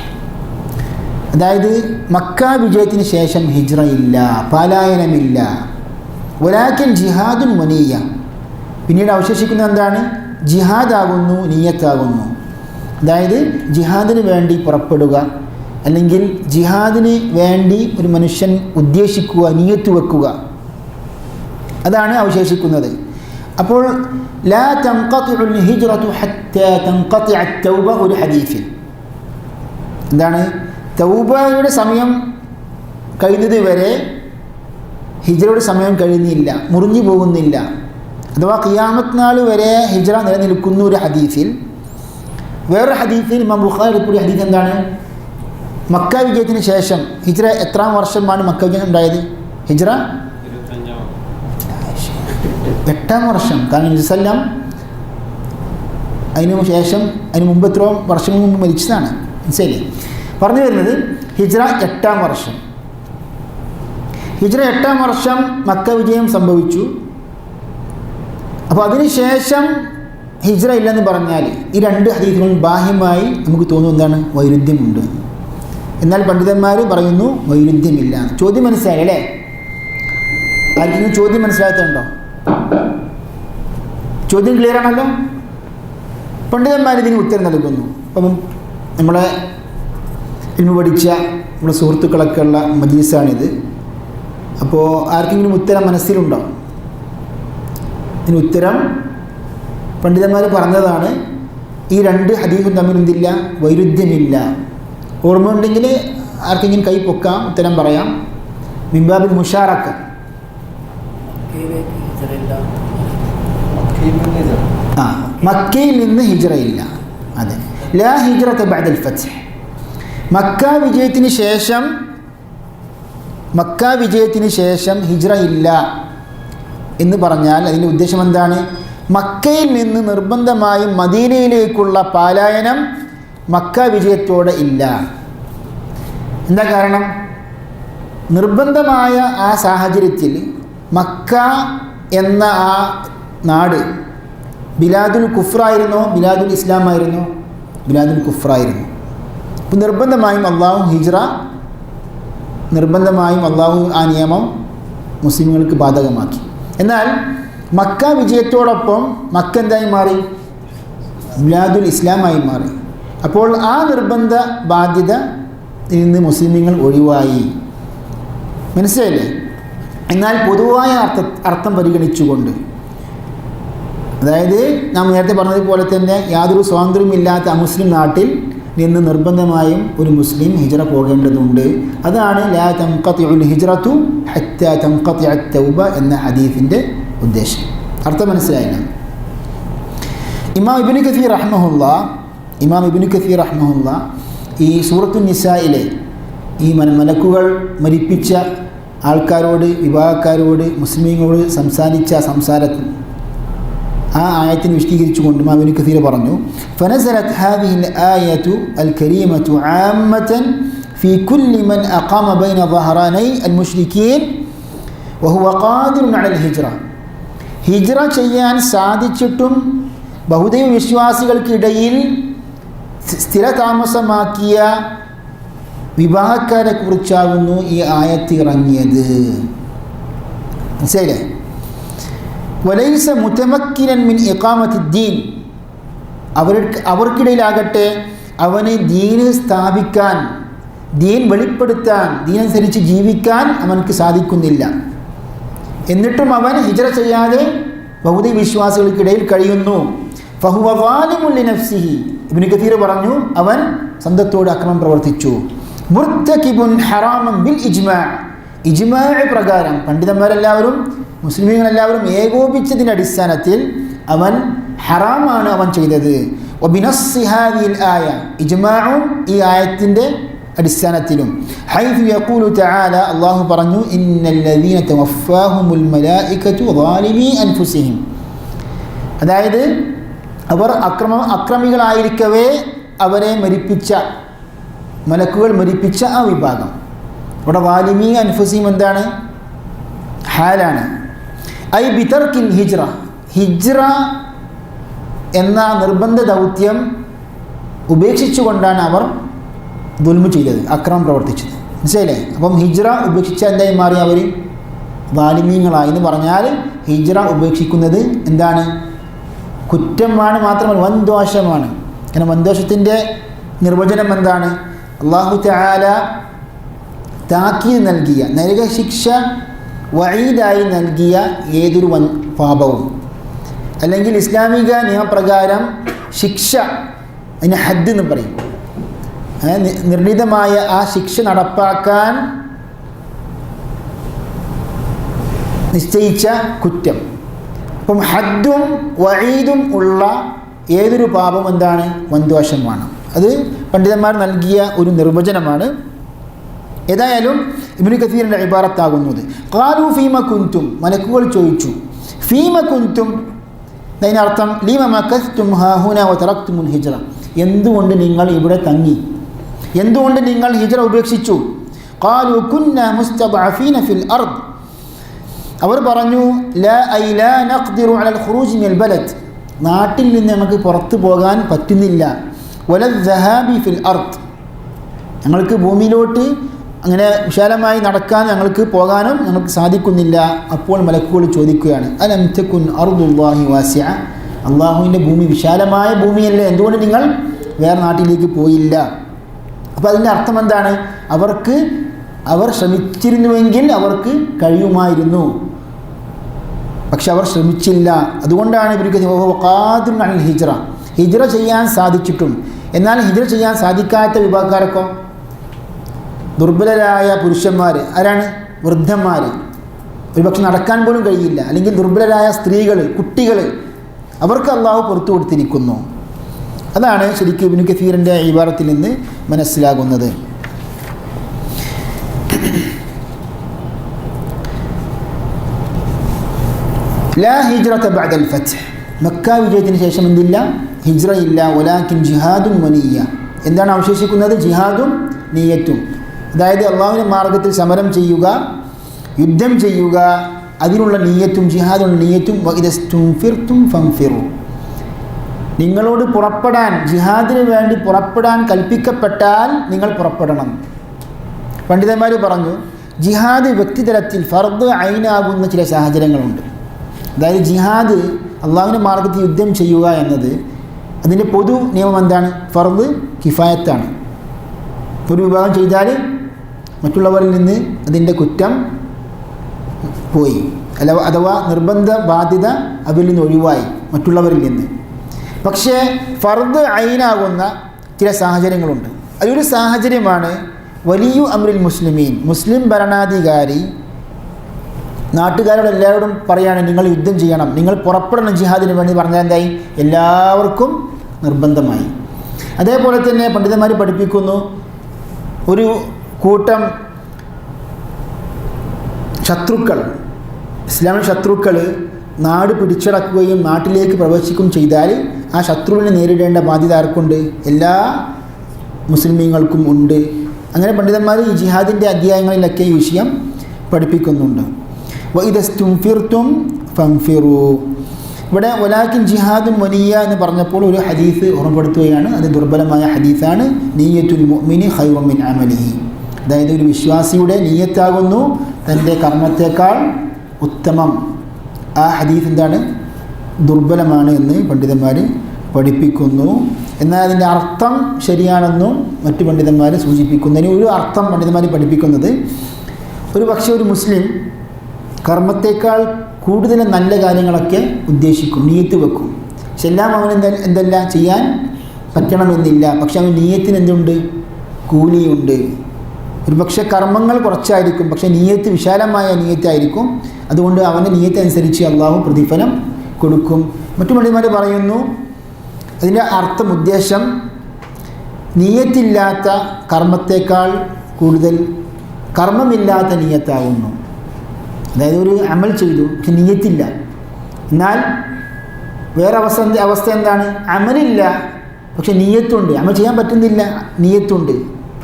അതായത് മക്ക വിജയത്തിന് ശേഷം ഹിജ്റ ഇല്ല, പലായനമില്ല. വലാകിൻ ജിഹാദുൻ വനിയ്യ. പിന്നീട് അവശേഷിക്കുന്നത് എന്താണ്? ജിഹാദാകുന്നു, നിയ്യത്താകുന്നു. അതായത് ജിഹാദിന് വേണ്ടി പുറപ്പെടുക, അല്ലെങ്കിൽ ജിഹാദിന് വേണ്ടി ഒരു മനുഷ്യൻ ഉദ്ദേശിക്കുക, നിയ്യത്ത് വെക്കുക, അതാണ് അവശേഷിക്കുന്നത്. അപ്പോൾ ലാ തൻഖതിഉൽ ഹിജ്റതു ഹത്താ തൻഖതിഅ തൗബ ഒരു ഹദീസിൽ എന്താണ്? തൗബയുടെ സമയം കഴിയുന്നത് വരെ ഹിജ്റയുടെ സമയം കഴിയുന്നില്ല, മുറിഞ്ഞു പോകുന്നില്ല. അഥവാ ഖിയാമത്ത് നാൾ വരെ ഹിജ്റ നിലനിൽക്കുന്ന ഒരു ഹദീസിൽ. വേറൊരു ഹദീസിൽ ഇമാം ബുഖാരി റിപ്പോർട്ട് ഹദീസ് എന്താണ്? മക്ക വിജയത്തിന് ശേഷം ഹിജ്റ എത്രാം വർഷമാണ് മക്ക വിജയം ഉണ്ടായത്? ഹിജ്റ 8-ാം വർഷം. കാരണം നബി സല്ലം അതിന് ശേഷം, അതിന് മുമ്പ് എത്രയോ വർഷങ്ങൾ മുമ്പ് മരിച്ചതാണ്. മനസ്സിലായില്ലേ? പറഞ്ഞു വരുന്നത് ഹിജ്റ 8-ാം വർഷം. ഹിജ്റ 8-ാം വർഷം മക്ക വിജയം സംഭവിച്ചു. അപ്പോൾ അതിനുശേഷം ഹിജ്റ ഇല്ലെന്ന് പറഞ്ഞാൽ ഈ രണ്ട് ഹദീസുകളും ബാഹ്യമായി നമുക്ക് തോന്നുന്നു എന്താണ്? വൈരുദ്ധ്യമുണ്ട്. എന്നാൽ പണ്ഡിതന്മാർ പറയുന്നു വൈരുദ്ധ്യമില്ല. ചോദ്യം മനസ്സിലായി അല്ലേ? ആർക്കെങ്കിലും ചോദ്യം മനസ്സിലാക്കുന്നുണ്ടോ? ചോദ്യം ക്ലിയർ ആണല്ലോ. പണ്ഡിതന്മാർ ഇതിന് ഉത്തരം നൽകുന്നു. അപ്പം നമ്മളെ ഇൽമു പഠിച്ച നമ്മുടെ സുഹൃത്തുക്കളൊക്കെ ഉള്ള മജ്ലിസാണിത്. അപ്പോൾ ആർക്കെങ്കിലും ഉത്തരം മനസ്സിലുണ്ടോ? ഇതിന് ഉത്തരം പണ്ഡിതന്മാർ പറഞ്ഞതാണ്. ഈ രണ്ട് ഹദീസും തമ്മിൽ എന്തില്ല? വൈരുദ്ധ്യമില്ല. ഓർമ്മയുണ്ടെങ്കിൽ ആർക്കെങ്കിലും കൈ പൊക്കാം, ഉത്തരം പറയാം. മിംബാബിൽ മുഷാറക്ക. മക്കയിൽ നിന്ന് ഹിജ്റ ഇല്ല. അതെ, ലാ ഹിജ്റത ബഅദൽ ഫത്ഹ്. മക്ക വിജയത്തിന് ശേഷം ഹിജ്റ ഇല്ല എന്ന് പറഞ്ഞാൽ അതിൻ്റെ ഉദ്ദേശം എന്താണ്? മക്കയിൽ നിന്ന് നിർബന്ധമായും മദീനയിലേക്കുള്ള പലായനം മക്ക വിജയത്തോടെ ഇല്ല. എന്താ കാരണം? നിർബന്ധമായ ആ സാഹചര്യത്തിൽ മക്ക എന്ന ആ നാട് ബിലാദുൽ കുഫ്റായിരുന്നോ ബിലാദുൽ ഇസ്ലാമായിരുന്നോ? ബിലാദുൽ കുഫ്റായിരുന്നു. അപ്പോൾ നിർബന്ധമായും അള്ളാഹു ആ നിയമം മുസ്ലിമുകൾക്ക് ബാധകമാക്കി. എന്നാൽ മക്ക വിജയത്തോടൊപ്പം മക്ക എന്തായി മാറി? ബിലാദുൽ ഇസ്ലാമായി മാറി. അപ്പോൾ ആ നിർബന്ധ ബാധ്യത നിന്ന് മുസ്ലിമീങ്ങൾ ഒഴിവായി. മനസ്സിലായില്ലേ? എന്നാൽ പൊതുവായ അർത്ഥം പരിഗണിച്ചുകൊണ്ട്, അതായത് നാം നേരത്തെ പറഞ്ഞതുപോലെ തന്നെ യാതൊരു സ്വാതന്ത്ര്യമില്ലാത്ത അമുസ്ലിം നാട്ടിൽ നിന്ന് നിർബന്ധമായും ഒരു മുസ്ലിം ഹിജ്റ പോകേണ്ടതുണ്ട്. അതാണ് ലാ തൻഖതിഉൽ ഹിജ്റതു ഹത്താ തൻഖതിഅ തൗബ എന്ന ഹദീസിൻ്റെ ഉദ്ദേശം. അർത്ഥം മനസ്സിലായില്ല. ഇമാം ഇബ്നു കസീർ റഹ്മഹുല്ല ഈ സൂറത്തു നിസായിലെ ഈ മലക്കുകൾ മരിപ്പിച്ച ആൾക്കാരോട്, വിഭാഗക്കാരോട്, മുസ്ലിമീങ്ങളോട് സംസാരിച്ച സംസാരത്തിൽ ആ ആയത്തിനെ വിശദീകരിച്ചുകൊണ്ട് ഇമാം ഇബ്നു കസീർ പറഞ്ഞു, ഫനസലത് ഹാദിഹിൽ ആയതു അൽ കരീമതു ആമ്മതൻ ഫീ കുല്ലി മൻ അഖാമ ബൈന ളഹറാനൈ അൽ മുശ്രിക്കീൻ വഹുവ ഖാദിറുൻ അലൽ ഹിജ്റ ചെയ്യാൻ സാധിച്ചിട്ടും ബഹുദൈവ വിശ്വാസികൾക്കിടയിൽ സ്ഥിരതാമസമാക്കിയ വിവാഹക്കാരെ കുറിച്ചാകുന്നു ഈ ആയത്ത് ഇറങ്ങിയത്. മനസ്സിലായില്ലേ? വലൈസ മുതമക്കിനൻ മിൻ ഇഖാമത്തിദ്ദീൻ, അവർക്കിടയിലാകട്ടെ അവന് ദീന് സ്ഥാപിക്കാൻ, ദീൻ വെളിപ്പെടുത്താൻ, ദീനനുസരിച്ച് ജീവിക്കാൻ അവനക്ക് സാധിക്കുന്നില്ല. എന്നിട്ടും അവൻ ഹിജ്റ ചെയ്യാതെ ബഹുദൈവ വിശ്വാസികൾക്കിടയിൽ കഴിയുന്നു. ഫഹുവ ളാലിമുൻ ലിനഫ്സിഹി, ഇബ്നു കസീർ പറഞ്ഞു, അവൻ സ്വന്തത്തോട് അക്രമം പ്രവർത്തിച്ചു. മുർതകിബുൻ ഹറാമൻ ബിൽ ഇജ്മാഅ് പ്രകാരം പണ്ഡിതന്മാരെല്ലാവരും മുസ്ലിമീങ്ങളെല്ലാവരും ഏകോപിച്ചതിൻ്റെ അടിസ്ഥാനത്തിൽ അവൻ ഹറാമാണ് അവൻ ചെയ്തത്. വബിനസ്സി ഹാദിഹിൽ ആയ, ഇജ്മാഉം ഈ ആയത്തിൻ്റെ അടിസ്ഥാനത്തിലും. ഹൈഥു യഖൂലു തആല, അല്ലാഹു പറഞ്ഞു, ഇന്നല്ലദീന തവഫാഹുമുൽ മലായികതു ളാലിമീ അൻഫുസിഹിം, അതായത് അവർ അക്രമികളായിരിക്കവേ അവരെ മരിപ്പിച്ച, മലക്കുകൾ മരിപ്പിച്ച ആ വിഭാഗം. ഇവിടെ ളാലിമീ അൻഫുസിഹിം എന്താണ്? ഹാലാണ്. ഐ ബിതർക്കിൽ ഹിജ്റ എന്ന നിർബന്ധ ദൗത്യം ഉപേക്ഷിച്ചുകൊണ്ടാണ് അവർ ദുൽമു ചെയ്തത്, അക്രമം പ്രവർത്തിച്ചത്. മനസ്സിലായില്ലേ? അപ്പം ഹിജ്റ ഉപേക്ഷിച്ച എന്തായി മാറി? അവർ ളാലിമീങ്ങളായി എന്ന് പറഞ്ഞാൽ ഹിജ്റ ഉപേക്ഷിക്കുന്നത് എന്താണ്? കുറ്റമാണ്, മാത്രമല്ല വൻദോഷമാണ്. കാരണം വൻദോഷത്തിൻ്റെ നിർവചനം എന്താണ്? അല്ലാഹു തആല താക്കീത് നൽകിയ, നരകശിക്ഷ വഈദായി നൽകിയ ഏതൊരു പാപവും, അല്ലെങ്കിൽ ഇസ്ലാമിക നിയമപ്രകാരം ശിക്ഷ, അതിന് ഹദ് എന്ന് പറയും, നിർണിതമായ ആ ശിക്ഷ നടപ്പാക്കാൻ നിശ്ചയിച്ച കുറ്റം. അപ്പം ഹദ്ദും വഈദും ഉള്ള ഏതൊരു പാപം എന്താണ്? വൻദോഷമാണ്. അത് പണ്ഡിതന്മാർ നൽകിയ ഒരു നിർവചനമാണ്. ഏതായാലും ഇബ്നു കസീറിൻ്റെ ഇബാറത്താകുന്നത്, ഖാലു ഫീമ കുൻതും, മലക്കുകൾ ചോദിച്ചു, ഫീമ കുൻതും, അതിനർത്ഥം ലീമ മകസ്തും ഹാഹുന വതറക്തുമുൽ ഹിജ്റ, എന്തുകൊണ്ട് നിങ്ങൾ ഇവിടെ തങ്ങി, എന്തുകൊണ്ട് നിങ്ങൾ ഹിജ്റ ഉപേക്ഷിച്ചു? ഖാലു കുന്ന മുസ്തദ്അഫീന ഫിൽ അർദ്, അവർ പറഞ്ഞു, ലാ നഖ്ദിറു അലൽ ഖുറൂജ് മിനൽ ബലദ്, നാട്ടിൽ നിന്ന് നമുക്ക് പുറത്തു പോകാൻ പറ്റുന്നില്ല. വലദ്ദഹാബി ഫിൽ അർദ്, ഞങ്ങൾക്ക് ഭൂമിയിലോട്ട് അങ്ങനെ വിശാലമായി നടക്കാൻ, ഞങ്ങൾക്ക് പോകാനും ഞങ്ങൾക്ക് സാധിക്കുന്നില്ല. അപ്പോൾ മലക്കുകൾ ചോദിക്കുകയാണ്, അലം തകുൻ അർദുല്ലാഹി വാസിഅ, അള്ളാഹുവിൻ്റെ ഭൂമി വിശാലമായ ഭൂമിയല്ലേ, എന്തുകൊണ്ട് നിങ്ങൾ വേറെ നാട്ടിലേക്ക് പോയില്ല? അപ്പോൾ അതിൻ്റെ അർത്ഥം എന്താണ്? അവർ ശ്രമിച്ചിരുന്നുവെങ്കിൽ അവർക്ക് കഴിയുമായിരുന്നു, പക്ഷെ അവർ ശ്രമിച്ചില്ല. അതുകൊണ്ടാണ് ഇവർക്ക് ഖാദിറുൻ അലൽ ഹിജ്റ ചെയ്യാൻ സാധിച്ചിട്ടും, എന്നാൽ ഹിജ്റ ചെയ്യാൻ സാധിക്കാത്ത വിഭാഗക്കാരൊക്കെ ദുർബലരായ പുരുഷന്മാർ, ആരാണ്? വൃദ്ധന്മാർ, ഒരുപക്ഷെ നടക്കാൻ പോലും കഴിയില്ല, അല്ലെങ്കിൽ ദുർബലരായ സ്ത്രീകൾ, കുട്ടികൾ, അവർക്ക് അള്ളാഹു പുറത്തു കൊടുത്തിരിക്കുന്നു. അതാണ് ശരിക്കും ഇബ്നു കസീറിൻ്റെ ഇബാറത്തിൽ നിന്ന് മനസ്സിലാകുന്നത്. ലാ ഹിജ്റത ബഅദൽ ഫത്ഹ്, മക്ക വിജയത്തിന് ശേഷം എന്തില്ല? ഹിജ്റ ഇല്ല. വലാകിൻ ജിഹാദും വനിയ്യ, എന്താണ് അവശേഷിക്കുന്നത്? ജിഹാദും നിയ്യത്തും. അതായത് അള്ളാഹുവിൻ്റെ മാർഗത്തിൽ സമരം ചെയ്യുക, യുദ്ധം ചെയ്യുക, അതിനുള്ള നിയ്യത്തും, ജിഹാദുള്ള നിയ്യത്തും. വഇദസ്തുൻഫിർതും ഫൻഫിറു, നിങ്ങളോട് പുറപ്പെടാൻ, ജിഹാദിന് വേണ്ടി പുറപ്പെടാൻ കൽപ്പിക്കപ്പെട്ടാൽ നിങ്ങൾ പുറപ്പെടണം. പണ്ഡിതന്മാർ പറഞ്ഞു, ജിഹാദ് വ്യക്തിതലത്തിൽ ഫർദ് ഐനാകുന്ന ചില സാഹചര്യങ്ങളുണ്ട്. അതായത് ജിഹാദ്, അള്ളാഹുവിൻ്റെ മാർഗത്തിൽ യുദ്ധം ചെയ്യുക എന്നത്, അതിൻ്റെ പൊതു നിയമം എന്താണ്? ഫർദ് കിഫായത്താണ്. ഒരു വിഭാഗം ചെയ്താൽ മറ്റുള്ളവരിൽ നിന്ന് അതിൻ്റെ കുറ്റം പോയി, അഥവാ നിർബന്ധ ബാധ്യത അവരിൽ നിന്ന് ഒഴിവായി, മറ്റുള്ളവരിൽ നിന്ന്. പക്ഷേ ഫർദ് ഐനാകുന്ന ചില സാഹചര്യങ്ങളുണ്ട്. അതിലൊരു സാഹചര്യമാണ് വലിയു അമ്രിൽ മുസ്ലിമീൻ, മുസ്ലിം ഭരണാധികാരി നാട്ടുകാരോട് എല്ലാവരോടും പറയാണ് നിങ്ങൾ യുദ്ധം ചെയ്യണം, നിങ്ങൾ പുറപ്പെടണം ജിഹാദിന് വേണ്ടി പറഞ്ഞാൽ എന്തായി? എല്ലാവർക്കും നിർബന്ധമായി. അതേപോലെ തന്നെ പണ്ഡിതന്മാർ പഠിപ്പിക്കുന്നു, ഒരു കൂട്ടം ശത്രുക്കൾ, ഇസ്ലാമിക ശത്രുക്കൾ നാട് പിടിച്ചടക്കുകയും നാട്ടിലേക്ക് പ്രവേശിക്കുകയും ചെയ്താൽ ആ ശത്രുവിനെ നേരിടേണ്ട ബാധ്യത ആർക്കുണ്ട്? എല്ലാ മുസ്ലിമീങ്ങൾക്കും ഉണ്ട്. അങ്ങനെ പണ്ഡിതന്മാർ ഈ ജിഹാദിൻ്റെ അധ്യായങ്ങളിലൊക്കെ ഈ വിഷയം പഠിപ്പിക്കുന്നുണ്ട്. വഇദസ്തുംഫിർതും ഫൻഫിറൂ. ഇവിടെ വലാകിൻ ജിഹാദുൻ വലിയ എന്ന് പറഞ്ഞപ്പോൾ ഒരു ഹദീസ് ഓർമ്മപ്പെടുത്തുകയാണ്. അത് ദുർബലമായ ഹദീസാണ്. നിയ്യത്തുൽ മുഅ്മിനി ഖൈറും മിൻ അമലിഹി. അതായത് ഒരു വിശ്വാസിയുടെ നിയ്യത്താകുന്നു തൻ്റെ കർമ്മത്തേക്കാൾ ഉത്തമം. ആ ഹദീസ് എന്താണ്? ദുർബലമാണ് എന്ന് പണ്ഡിതന്മാർ പഠിപ്പിക്കുന്നു. എന്നാൽ അതിൻ്റെ അർത്ഥം ശരിയാണെന്നും മറ്റു പണ്ഡിതന്മാർ സൂചിപ്പിക്കുന്നതിന് ഒരു അർത്ഥം പണ്ഡിതന്മാർ പഠിപ്പിക്കുന്നത്, ഒരു പക്ഷേ ഒരു മുസ്ലിം കർമ്മത്തേക്കാൾ കൂടുതൽ നല്ല കാര്യങ്ങളൊക്കെ ഉദ്ദേശിക്കും, നിയ്യത്ത് വെക്കും. പക്ഷെ എല്ലാം അവന് എന്തല്ല ചെയ്യാൻ പറ്റണമെന്നില്ല. പക്ഷെ അവൻ നിയ്യത്തിന് എന്തുണ്ട്? കൂലിയുണ്ട്. ഒരു പക്ഷേ കർമ്മങ്ങൾ കുറച്ചായിരിക്കും, പക്ഷേ നിയ്യത്ത് വിശാലമായ നിയ്യത്തായിരിക്കും. അതുകൊണ്ട് അവൻ്റെ നിയ്യത്ത് അനുസരിച്ച് അള്ളാഹു പ്രതിഫലം കൊടുക്കും. മറ്റു പണ്ഡിതന്മാർ പറയുന്നു അതിൻ്റെ അർത്ഥം, ഉദ്ദേശം നിയ്യത്തില്ലാത്ത കർമ്മത്തേക്കാൾ കൂടുതൽ കർമ്മമില്ലാത്ത നിയ്യത്താകുന്നു. അതായത് ഒരു അമൽ ചെയ്തു പക്ഷെ നിയ്യത്തില്ല. എന്നാൽ വേറെ അവസ്ഥ എന്താണ്? അമലില്ല പക്ഷെ നിയ്യത്തുണ്ട്. അമൽ ചെയ്യാൻ പറ്റുന്നില്ല, നിയ്യത്തുണ്ട്.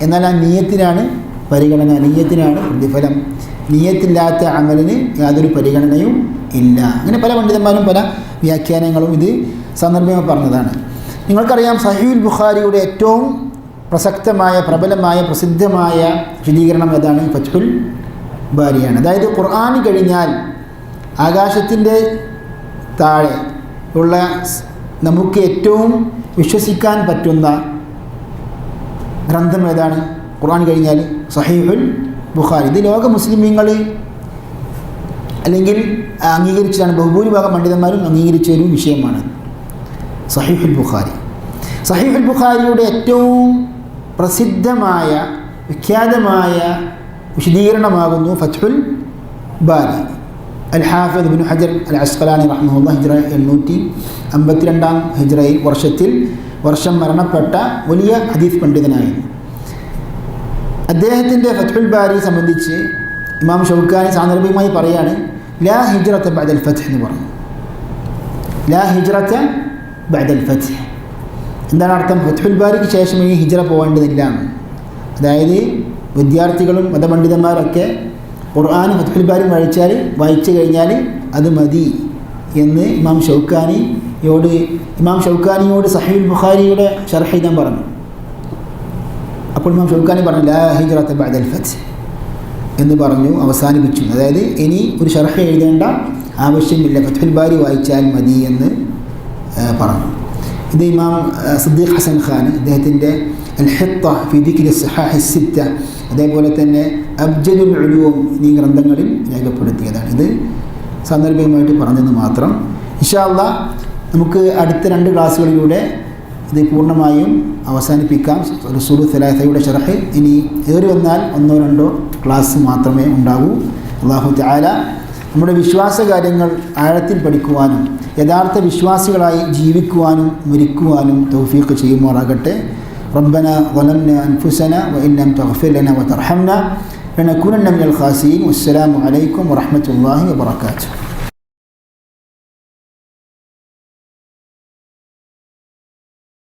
എന്നാൽ ആ നിയ്യത്തിനാണ് പരിഗണന, നിയ്യത്തിനാണ് പ്രതിഫലം. നിയ്യത്തില്ലാത്ത അമലിന് യാതൊരു പരിഗണനയും ഇല്ല. അങ്ങനെ പല പണ്ഡിതന്മാരും പല വ്യാഖ്യാനങ്ങളും ഇത് സന്ദർഭമായി പറഞ്ഞതാണ്. നിങ്ങൾക്കറിയാം, സഹീഹുൽ ബുഖാരിയുടെ ഏറ്റവും പ്രസക്തമായ, പ്രബലമായ, പ്രസിദ്ധമായ വിശദീകരണം ഏതാണ്? ഫത്ഹുൽ ബാരിയാണ്. അതായത് ഖുർആൻ കഴിഞ്ഞാൽ ആകാശത്തിൻ്റെ താഴെ ഉള്ള നമുക്ക് ഏറ്റവും വിശ്വസിക്കാൻ പറ്റുന്ന ഗ്രന്ഥം ഏതാണ്? ഖുർആൻ കഴിഞ്ഞാൽ സഹീഹുൽ ബുഖാരി. ഇത് ലോക മുസ്ലിമീങ്ങൾ അല്ലെങ്കിൽ അംഗീകരിച്ചതാണ്, ബഹുഭൂരിഭാഗം പണ്ഡിതന്മാരും അംഗീകരിച്ച ഒരു വിഷയമാണ് സഹീഹുൽ ബുഖാരി. സഹീഹുൽ ബുഖാരിയുടെ ഏറ്റവും പ്രസിദ്ധമായ വിഖ്യാതമായ വിശദീകരണമാകുന്നു ഫത്ഹുൽ ബാരി. അൽ ഹാഫിദ് ഇബ്നു ഹജർ അൽ അസ്ഖലാനി റഹ്മഹുല്ലാഹ് ഹിജ്റ 852 വർഷം മരണപ്പെട്ട വലിയ ഹദീസ് പണ്ഡിതനായിരുന്നു. അദ്ദേഹത്തിൻ്റെ ഫത്ഹുൽ ബാരി സംബന്ധിച്ച് ഇമാം ഷൗക്കാനി സാന്ദർഭികമായി പറയാണ്, ലാ ഹിജ്റത ബഅദൽ ഫത്ഹ് എന്ന് പറഞ്ഞു. ലാ ഹിജ്റത ബഅദൽ ഫത്ഹ് എന്താണ് അർത്ഥം? ഫത്ഹുൽ ബാരിക്ക് ശേഷം ഈ ഹിജ്റ പോകേണ്ടതില്ല. അതായത് വിദ്യാർത്ഥികളും മതപണ്ഡിതന്മാരൊക്കെ ഖുർആൻ ഫത്ഹുൽ ബാരി വായിച്ചു കഴിഞ്ഞാൽ അത് മതി എന്ന് ഇമാം ഷൗക്കാനിയോട് സഹീഹുൽ ബുഖാരിയുടെ ശർഹ് എഴുതാൻ പറഞ്ഞു. അപ്പോൾ ഇമാം ഷൗക്കാനി പറഞ്ഞു ലാ ഹിജ്റത ബഅദൽ ഫത്ഹ് എന്ന് പറഞ്ഞു, അവസാനിപ്പിച്ചു. അതായത് ഇനി ഒരു ശർഹ് എഴുതേണ്ട ആവശ്യമില്ല, ഫത്ഹുൽ ബാരി വായിച്ചാൽ മതി എന്ന് പറഞ്ഞു. ഇത് ഇമാം സിദ്ദീഖ് ഹസൻ ഖാൻ അദ്ദേഹത്തിൻ്റെ അൽ ഹിത്ത ഫി ദിക്രി സിഹാഹി സിത്ത, അതേപോലെ തന്നെ അബ്ജദുൽ ഉലൂം എന്നീ ഗ്രന്ഥങ്ങളിൽ രേഖപ്പെടുത്തിയതാണ്. ഇത് സാന്ദർഭികമായിട്ട് പറഞ്ഞെന്ന് മാത്രം. ഇൻഷാ അല്ലാഹ് നമുക്ക് അടുത്ത 2 ക്ലാസ്സുകളിലൂടെ ഇത് പൂർണ്ണമായും അവസാനിപ്പിക്കാം. റസൂലു സലാസയുടെ ശർഹ് ഇനി ഏറി വന്നാൽ 1-2 ക്ലാസ് മാത്രമേ ഉണ്ടാകൂ. അല്ലാഹു തആല നമ്മുടെ വിശ്വാസ കാര്യങ്ങൾ ആഴത്തിൽ പഠിക്കുവാനും യഥാർത്ഥ വിശ്വാസികളായി ജീവിക്കുവാനും മരിക്കുവാനും തൗഫീഖ് ചെയ്യുമാറാകട്ടെ. ربنا ظلمنا أنفسنا وإن لم تغفر لنا وترحمنا لنكونن من الخاسرين. والسلام عليكم ورحمة الله وبركاته.